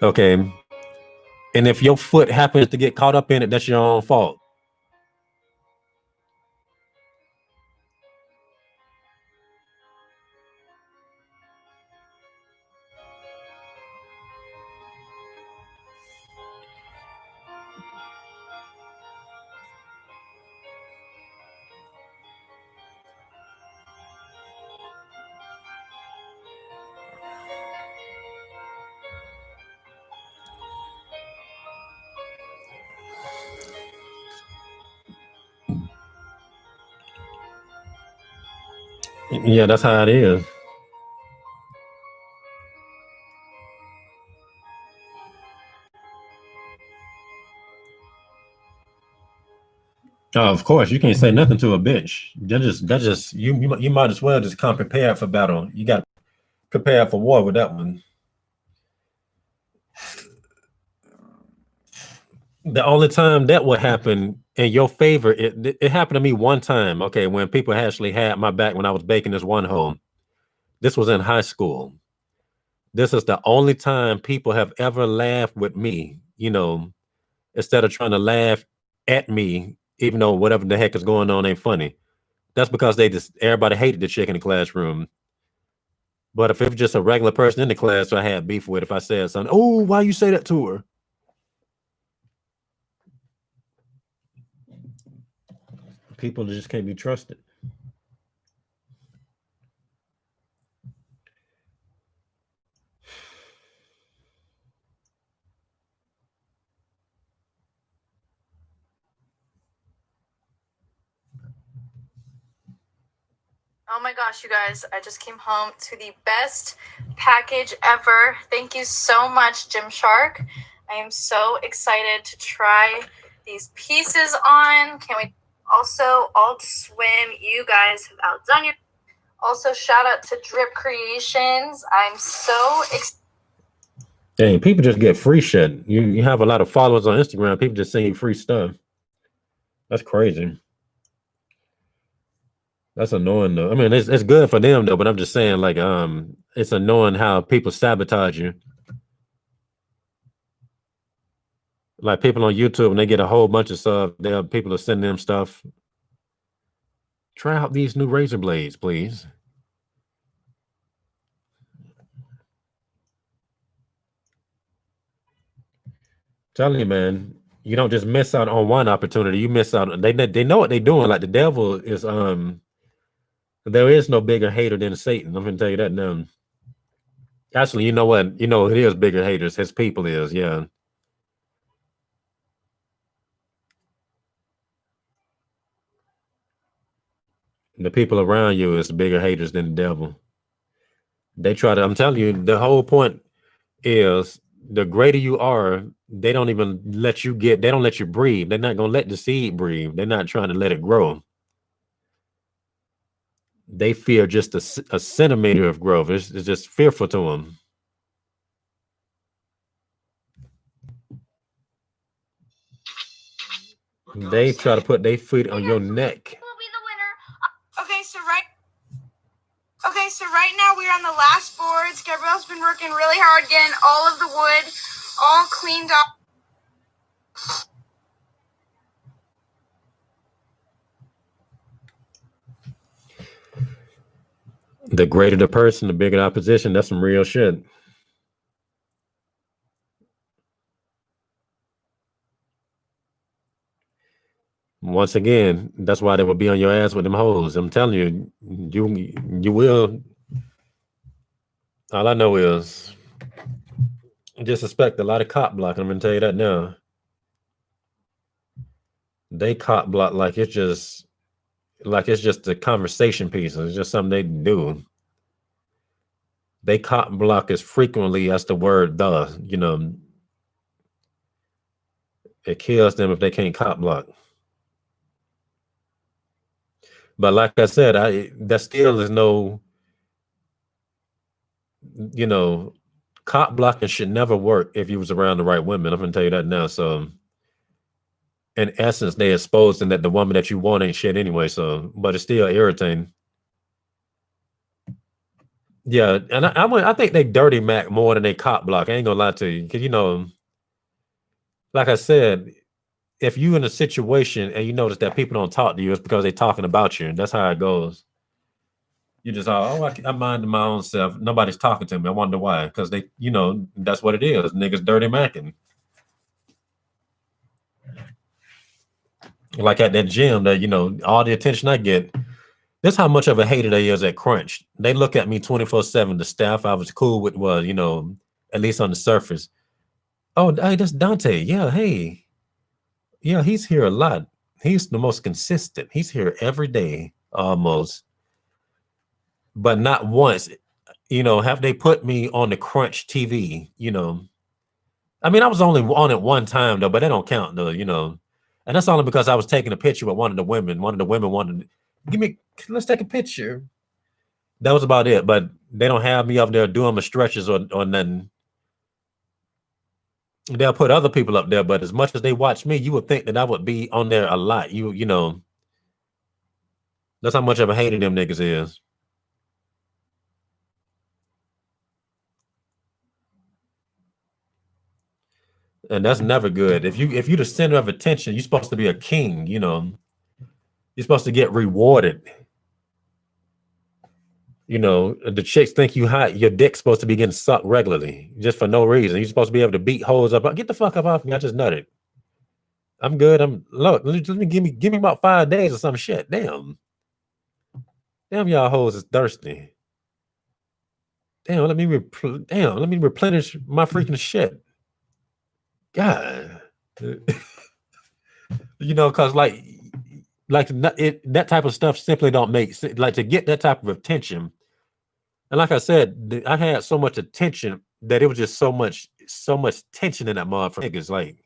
Speaker 1: Okay, and if your foot happens to get caught up in it, that's your own fault. Yeah, that's how it is. Oh, of course, you can't say nothing to a bitch. That just you might as well just come prepared for battle. You got to prepare for war with that one. The only time that would happen in your favor, it happened to me one time. Okay, when people actually had my back when I was baking this one home. This was in high school. This is the only time people have ever laughed with me. Instead of trying to laugh at me, even though whatever the heck is going on ain't funny. That's because everybody hated the chick in the classroom. But if it was just a regular person in the class I had beef with, if I said something, oh, why you say that to her? People just can't be trusted.
Speaker 5: Oh my gosh, you guys, I just came home to the best package ever. Thank you so much, Gymshark. I am so excited to try these pieces on. Can't wait. Also, Alt Swim, you guys have outdone you. Also, shout out to Drip Creations. I'm so excited.
Speaker 1: Dang, people just get free shit. You have a lot of followers on Instagram. People just send you free stuff. That's crazy. That's annoying though. I mean, it's good for them though, but I'm just saying, like, it's annoying how people sabotage you. Like people on YouTube, and they get a whole bunch of stuff. People are sending them stuff. Try out these new razor blades, please. Telling you, man, you don't just miss out on one opportunity. You miss out. They know what they're doing. Like the devil is there is no bigger hater than Satan. I'm gonna tell you that now. Actually, you know what? You know it is bigger haters. His people is, yeah. The people around you is bigger haters than the devil. They try to, I'm telling you, the whole point is the greater you are, they don't even let you they don't let you breathe. They're not gonna let the seed breathe. They're not trying to let it grow. They fear just a centimeter of growth. It's just fearful to them. They try to put their feet on your neck.
Speaker 5: Okay, so right now we're on the last boards. Gabrielle's been working really hard getting all of the wood all cleaned up.
Speaker 1: The greater the person, the bigger the opposition. That's some real shit. Once again, that's why they will be on your ass with them hoes. I'm telling you, you will. All I know is just expect a lot of cop blocking. I'm gonna tell you that now. They cop block like it's just a conversation piece. It's just something they do. They cop block as frequently as the word "the." It kills them if they can't cop block. But like I said, that still is no, cop blocking should never work if you was around the right women. I'm gonna tell you that now. So in essence, they exposing that the woman that you want ain't shit anyway. So, but it's still irritating. Yeah, and I think they dirty Mac more than they cop block. I ain't gonna lie to you, because like I said, if you in a situation and you notice that people don't talk to you, it's because they're talking about you, and that's how it goes. You just I mind my own self. Nobody's talking to me. I wonder why? Because they, that's what it is. Niggas dirty macking. Like at that gym, that all the attention I get. That's how much of a hater they is at Crunch. They look at me 24/7. The staff I was cool with was, at least on the surface. Oh, hey, that's Dante. Yeah, hey. Yeah, he's here a lot. He's the most consistent. He's here every day, almost. But not once, have they put me on the Crunch TV, I mean, I was only on it one time, though, but that don't count, though, And that's only because I was taking a picture with one of the women. One of the women wanted let's take a picture. That was about it. But they don't have me up there doing my stretches or nothing. They'll put other people up there, but as much as they watch me, you would think that I would be on there a lot. You know, that's how much of a hater them niggas is. And that's never good. If you're the center of attention, you're supposed to be a king, you know. You're supposed to get rewarded. You know, the chicks think you hot, your dick's supposed to be getting sucked regularly, just for no reason. You're supposed to be able to beat hoes up. Get the fuck up off me. I just nutted. I'm good. Look, let me give me about 5 days or some shit. Damn, y'all hoes is thirsty. Damn, let me replenish my freaking shit. God. You know, cause like that type of stuff simply don't make sense. Like to get that type of attention. And like I said, I had so much attention that it was just so much tension in that motherfucker. Niggas, like,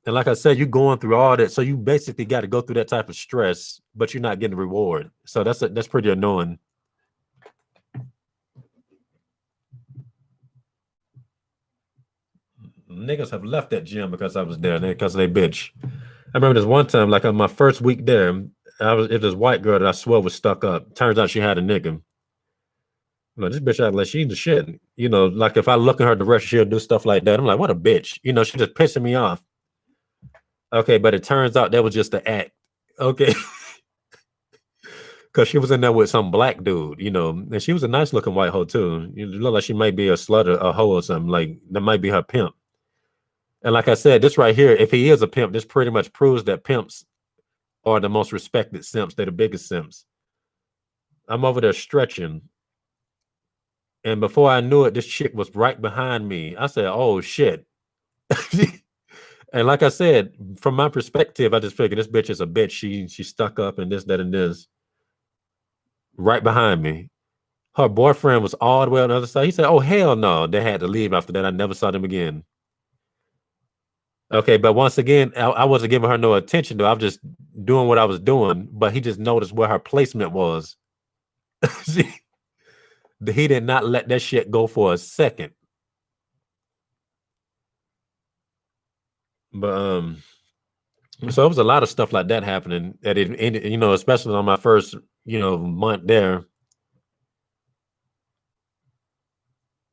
Speaker 1: and like I said, you're going through all that, so you basically got to go through that type of stress, but you're not getting the reward. So that's pretty annoying. Niggas have left that gym because I was there, because they bitch. I remember this one time, like on my first week there, it was this white girl that I swear was stuck up. Turns out she had a nigga. Like, this bitch act like she's the shit. You know, like if I look in her direction, she'll do stuff like that. I'm like, what a bitch. You know, she just pissing me off. Okay, but it turns out that was just the act. Okay. Because she was in there with some black dude, you know, and she was a nice looking white hoe too. You look like she might be a slut or a hoe or something. Like that might be her pimp. And like I said, this right here, if he is a pimp, this pretty much proves that pimps are the most respected simps. They're the biggest simps. I'm over there stretching. And before I knew it, this chick was right behind me. I said, oh, shit. And like I said, from my perspective, I just figured this bitch is a bitch. She stuck up and this, that, and this. Right behind me. Her boyfriend was all the way on the other side. He said, oh, hell no. They had to leave after that. I never saw them again. Okay, but once again, I wasn't giving her no attention, though. I was just doing what I was doing, but he just noticed where her placement was. He did not let that shit go for a second. But so it was a lot of stuff like that happening that it, you know, especially on my first, you know, month there.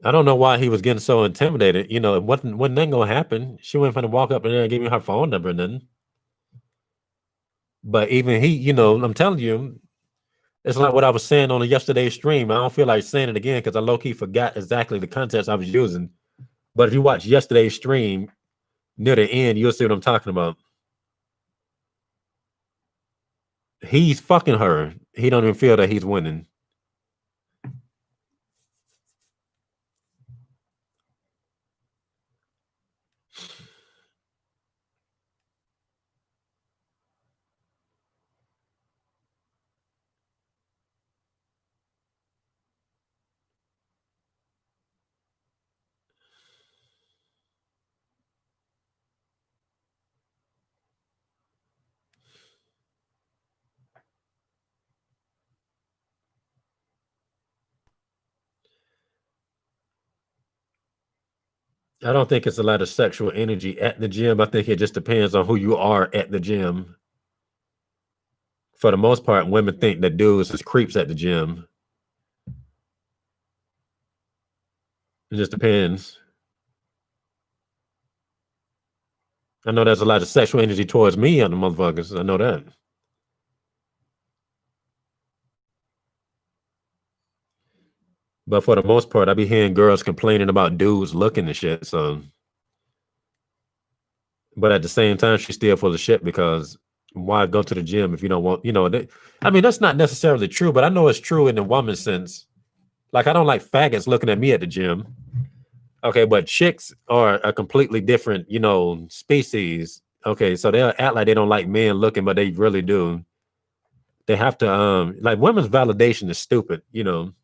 Speaker 1: I don't know why he was getting so intimidated. You know, it wasn't that gonna happen. She wasn't gonna walk up in there and give me her phone number and then. But even he, you know, I'm telling you, it's like what I was saying on the yesterday's stream. I don't feel like saying it again because I low-key forgot exactly the context I was using. But if you watch yesterday's stream, near the end, you'll see what I'm talking about. He's fucking her. He don't even feel that he's winning. I don't think it's a lot of sexual energy at the gym. I think it just depends on who you are at the gym. For the most part, women think that dudes is creeps at the gym. It just depends. I know there's a lot of sexual energy towards me on the motherfuckers. I know that. But for the most part, I be hearing girls complaining about dudes looking and shit. So, but at the same time, she's still full of shit because why go to the gym if you don't want, you know, I mean, that's not necessarily true, but I know it's true in the woman sense. Like, I don't like faggots looking at me at the gym. Okay, but chicks are a completely different, you know, species. Okay, so they'll act like they don't like men looking, but they really do. They have to, like, women's validation is stupid, you know.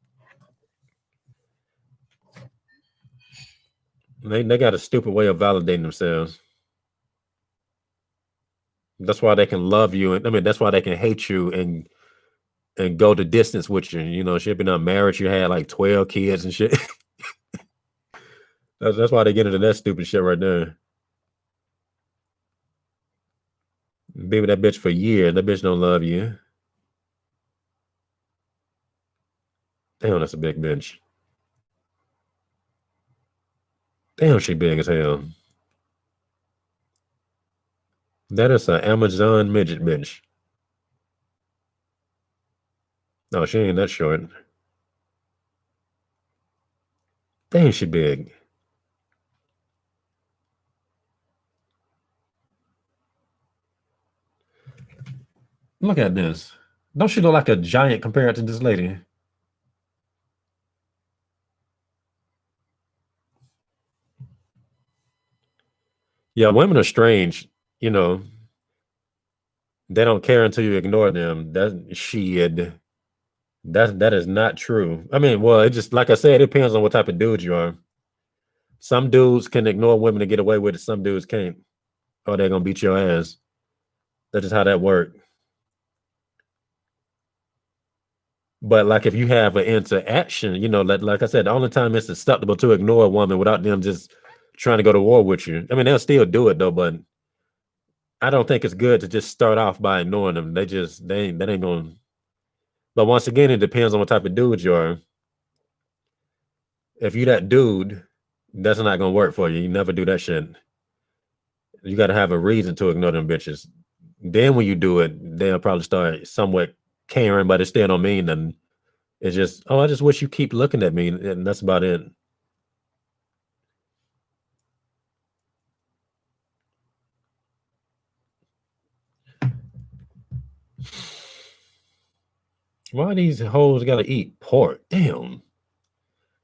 Speaker 1: They got a stupid way of validating themselves. That's why they can love you, and I mean that's why they can hate you and go the distance with you. You know, she'd been married, you had like 12 kids and shit. That's why they get into that stupid shit right there. Be with that bitch for years. That bitch don't love you. Damn, that's a big bitch. Damn, she big as hell. That is an Amazon midget bitch. No, she ain't that short. Damn, she big. Look at this. Don't she look like a giant compared to this lady? Yeah, women are strange. You know, they don't care until you ignore them. That shit. That is not true. I mean, well, it just like I said, it depends on what type of dude you are. Some dudes can ignore women to get away with it. Some dudes can't, or they're gonna beat your ass. That's just how that works. But like if you have an interaction, you know, like I said, the only time it's acceptable to ignore a woman without them just trying to go to war with you. I mean, they'll still do it though, but I don't think it's good to just start off by ignoring them. They ain't going. But once again, it depends on what type of dude you are. If you that dude, that's not gonna work for you. You never do that shit. You got to have a reason to ignore them bitches. Then when you do it, they'll probably start somewhat caring, but it still don't mean nothing. It's just, oh, I just wish you keep looking at me, and that's about it. Why these hoes gotta eat pork? Damn.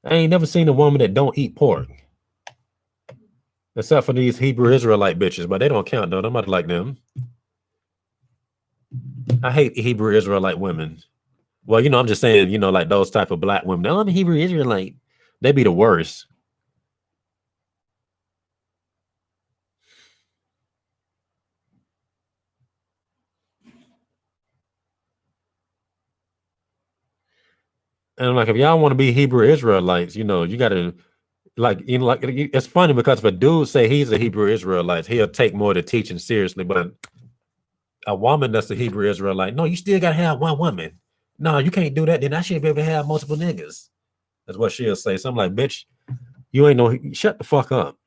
Speaker 1: I ain't never seen a woman that don't eat pork. Except for these Hebrew Israelite bitches, but they don't count though. I'm not like them. I hate Hebrew Israelite women. Well, you know, I'm just saying, you know, like those type of black women. Oh, I'm a Hebrew Israelite. They be the worst. And like, if y'all want to be Hebrew Israelites, you know, you gotta like, you know, like it's funny because if a dude say he's a Hebrew Israelite, he'll take more of the teaching seriously. But a woman that's a Hebrew Israelite, no, you still gotta have one woman. No, you can't do that. Then I should be able to have multiple niggas. That's what she'll say. So I'm like, bitch, you ain't no shut the fuck up.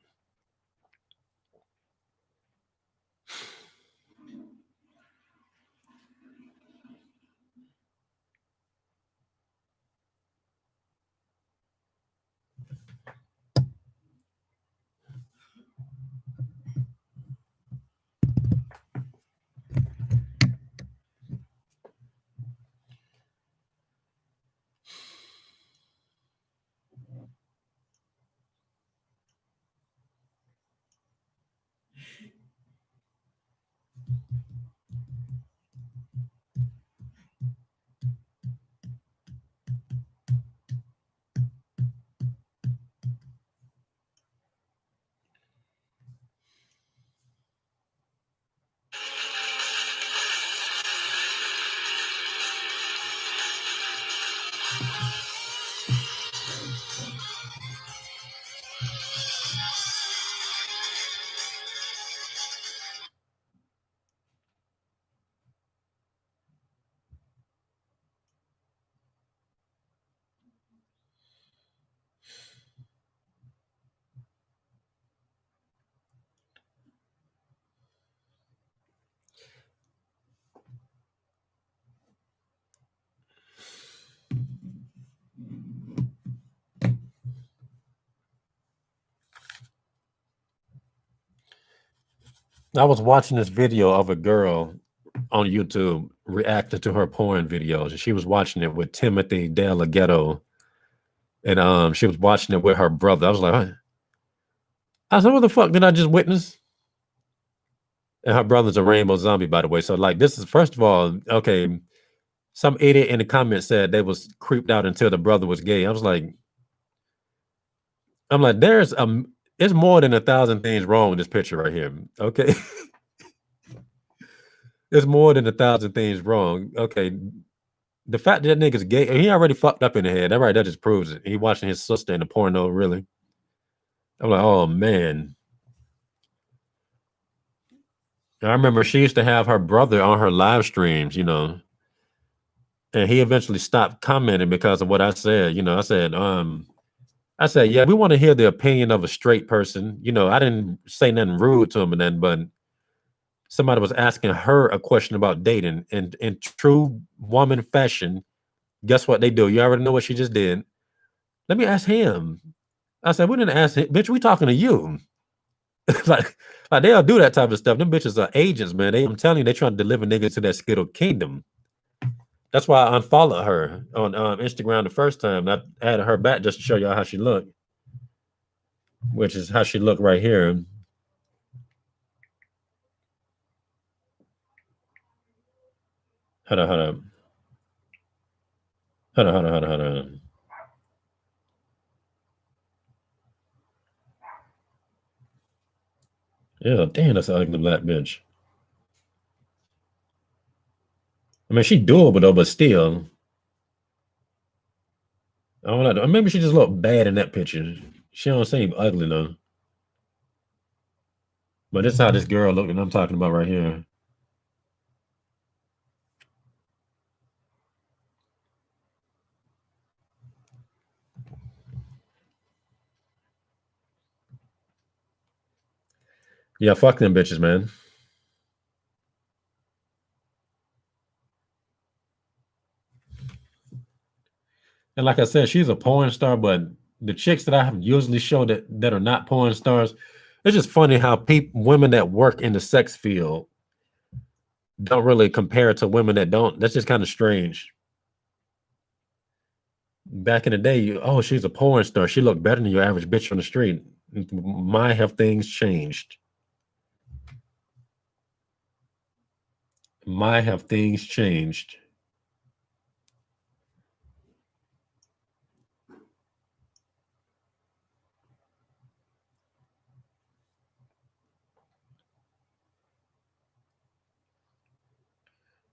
Speaker 1: I was watching this video of a girl on YouTube reacting to her porn videos. She was watching it with Timothy Delgado, and she was watching it with her brother. I was like, huh? I said, what the fuck did I just witness? And her brother's a rainbow zombie, by the way. So, like, this is first of all, okay. Some idiot in the comments said they was creeped out until the brother was gay. I'm like, it's more than 1,000 things wrong with this picture right here. Okay. It's more than 1,000 things wrong. Okay. The fact that nigga's gay, he already fucked up in the head. That right, that just proves it. He watching his sister in the porno, really. I'm like, oh man. I remember she used to have her brother on her live streams, you know, and he eventually stopped commenting because of what I said. You know, I said, yeah, we want to hear the opinion of a straight person. You know, I didn't say nothing rude to him and then, but somebody was asking her a question about dating, and in true woman fashion, guess what they do? You already know what she just did. Let me ask him. I said, we didn't ask him, bitch. We talking to you. like, they'll do that type of stuff. Them bitches are agents, man. I'm telling you, they trying to deliver niggas to that Skittle kingdom. That's why I unfollowed her on Instagram the first time. I added her back just to show y'all how she looked, which is how she looked right here. Hold on. Yeah, damn, that's an ugly black bitch. I mean, she doable though, but still. I don't know. Maybe she just looked bad in that picture. She don't seem ugly though. But this is how this girl looked, and I'm talking about right here. Yeah, fuck them bitches, man. And like I said, she's a porn star, but the chicks that I have usually show that are not porn stars, it's just funny how women that work in the sex field don't really compare to women that don't. That's just kind of strange. Back in the day, she's a porn star. She looked better than your average bitch on the street. My, have things changed? My, have things changed?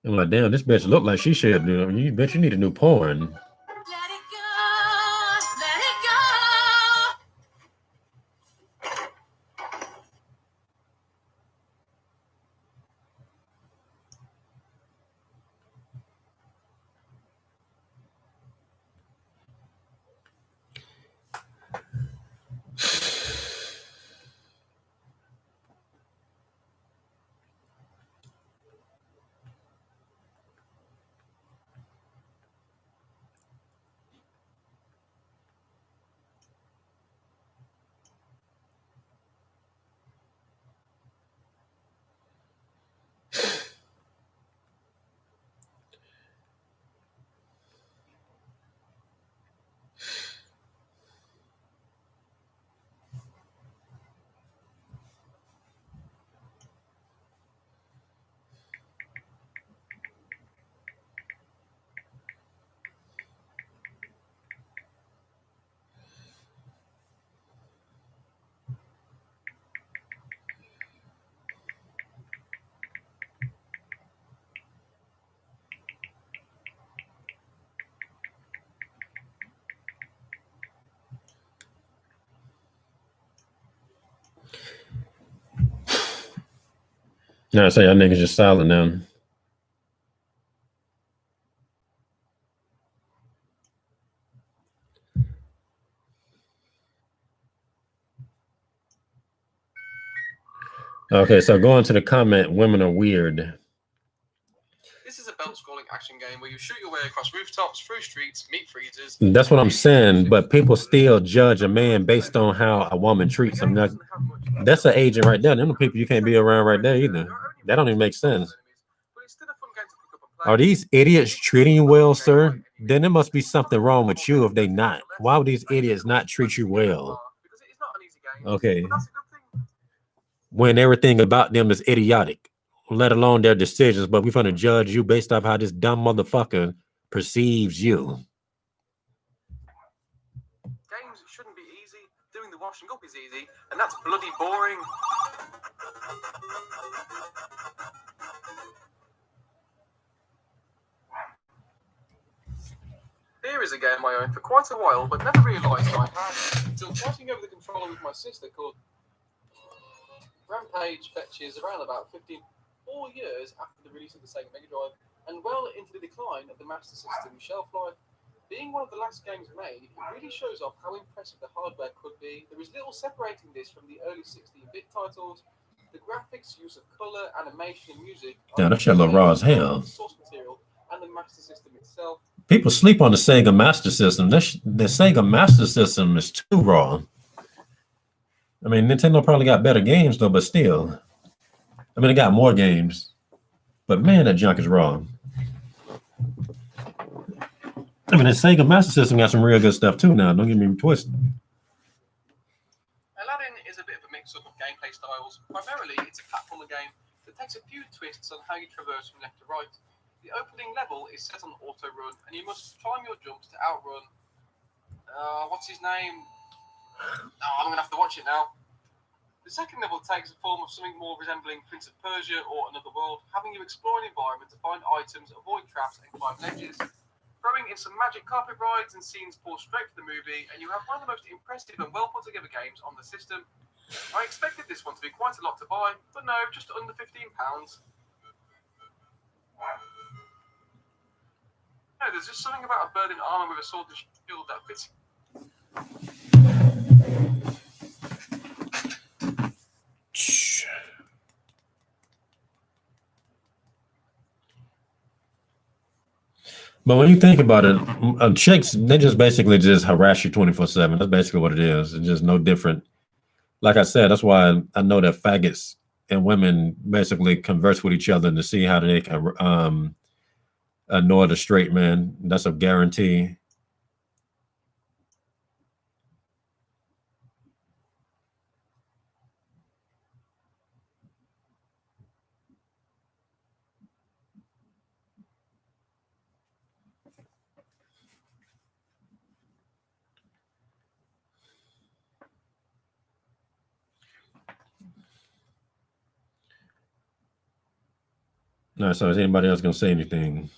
Speaker 1: I'm like, damn, this bitch look like she should. You bet you need a new porn. No, I say y'all niggas just silent now. Okay, so going to the comment, women are weird.
Speaker 6: This is a belt-scrolling action game where you shoot your way across rooftops, through streets, meet freezers.
Speaker 1: That's what I'm saying, but people still judge a man based on how a woman treats him. Now, that's an agent right there. Them the people you can't be around right there either. That don't even make sense. Are these idiots treating you well, sir? Then there must be something wrong with you if they not. Why would these idiots not treat you well? Okay. When everything about them is idiotic, let alone their decisions, but we're going to judge you based off how this dumb motherfucker perceives you.
Speaker 6: Games shouldn't be easy. Doing the washing up is easy, and that's bloody boring. Here is a game I owned for quite a while, but never realised I had until fighting over the controller with my sister called Rampage fetches around about 4 years after the release of the Sega Mega Drive, and well into the decline of the Master System shelf life. Being one of the last games made, it really shows off how impressive the hardware could be. There is little separating this from the early 16-bit titles. The graphics, use of color, animation, and music.
Speaker 1: Yeah, that shit look raw as hell.
Speaker 6: Source material and the Master System itself.
Speaker 1: People sleep on the Sega Master System. The Sega Master System is too raw. I mean, Nintendo probably got better games though, but still. I mean, it got more games. But man, that junk is raw. I mean, the Sega Master System got some real good stuff too now. Don't get me twisted.
Speaker 6: Aladdin is a bit of a mix-up of gameplay styles. Primarily, it's a platformer game that takes a few twists on how you traverse from left to right. The opening level is set on auto-run, and you must time your jumps to outrun... what's his name? Oh, I'm going to have to watch it now. The second level takes the form of something more resembling Prince of Persia or Another World, having you explore an environment to find items, avoid traps, and climb ledges. Throwing in some magic carpet rides and scenes pulled straight from the movie, and you have one of the most impressive and well put together games on the system. I expected this one to be quite a lot to buy, but no, just under £15. No, there's just something about a bird in armor with a sword and shield that fits.
Speaker 1: But when you think about it, chicks, they just basically just harass you 24/7. That's basically what it is. It's just no different. Like I said, that's why I know that faggots and women basically converse with each other to see how they can annoy the straight man. That's a guarantee. No, so is anybody else gonna say anything?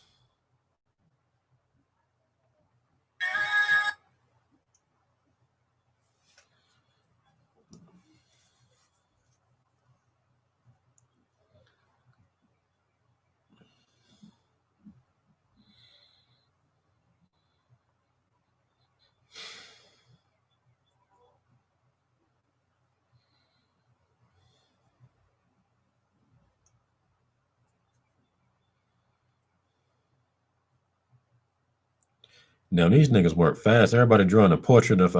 Speaker 1: Now these niggas work fast. Everybody drawing a portrait of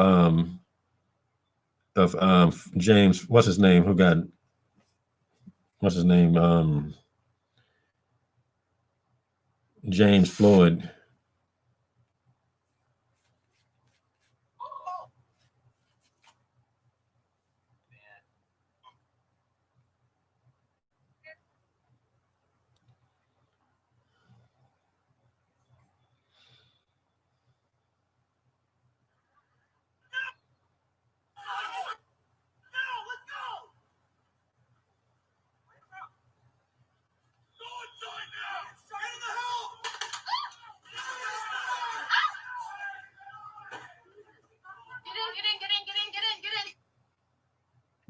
Speaker 1: James. What's his name? What's his name? James Floyd.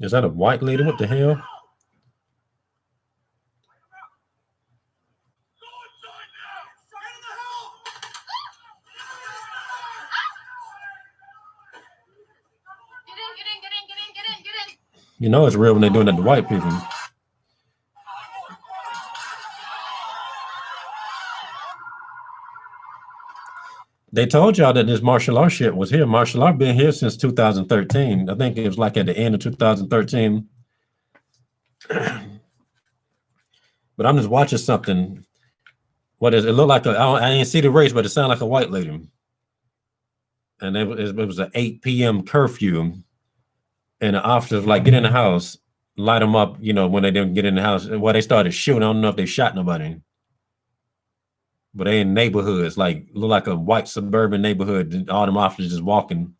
Speaker 1: Is that a white lady? What the hell? You know it's real when they're doing that to white people. They told y'all that this martial art shit was here. Martial art been here since 2013. I think it was like at the end of 2013. But I'm just watching something. What is it? Look like I didn't see the race, but it sounded like a white lady. And it was an 8 p.m. curfew. And the officers like, get in the house, light them up, you know, when they didn't get in the house. Well, they started shooting. I don't know if they shot nobody. But they in neighborhoods, like look like a white suburban neighborhood. And all them officers just walking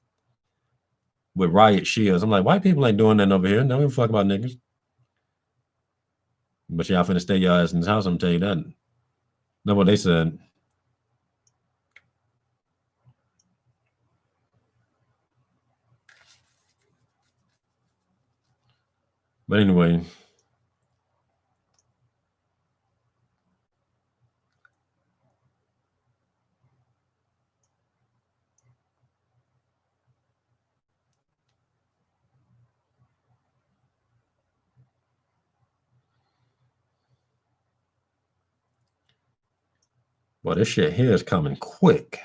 Speaker 1: with riot shields. I'm like, white people ain't doing that over here. Don't give a fuck about niggas. But y'all finna stay your ass in this house, I'm gonna tell you that. That's what they said. But anyway, well, this shit here is coming quick.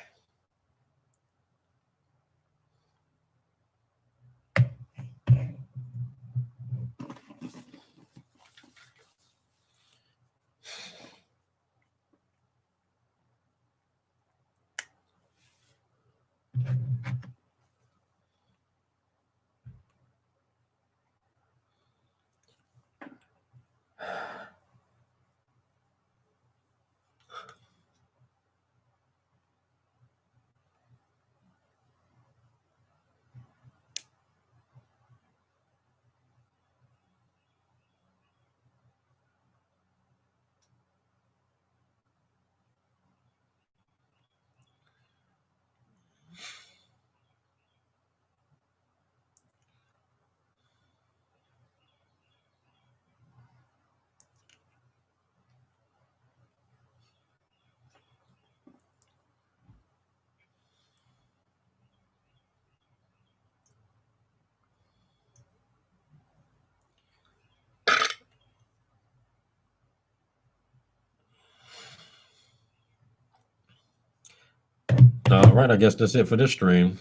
Speaker 1: All right, I guess that's it for this stream.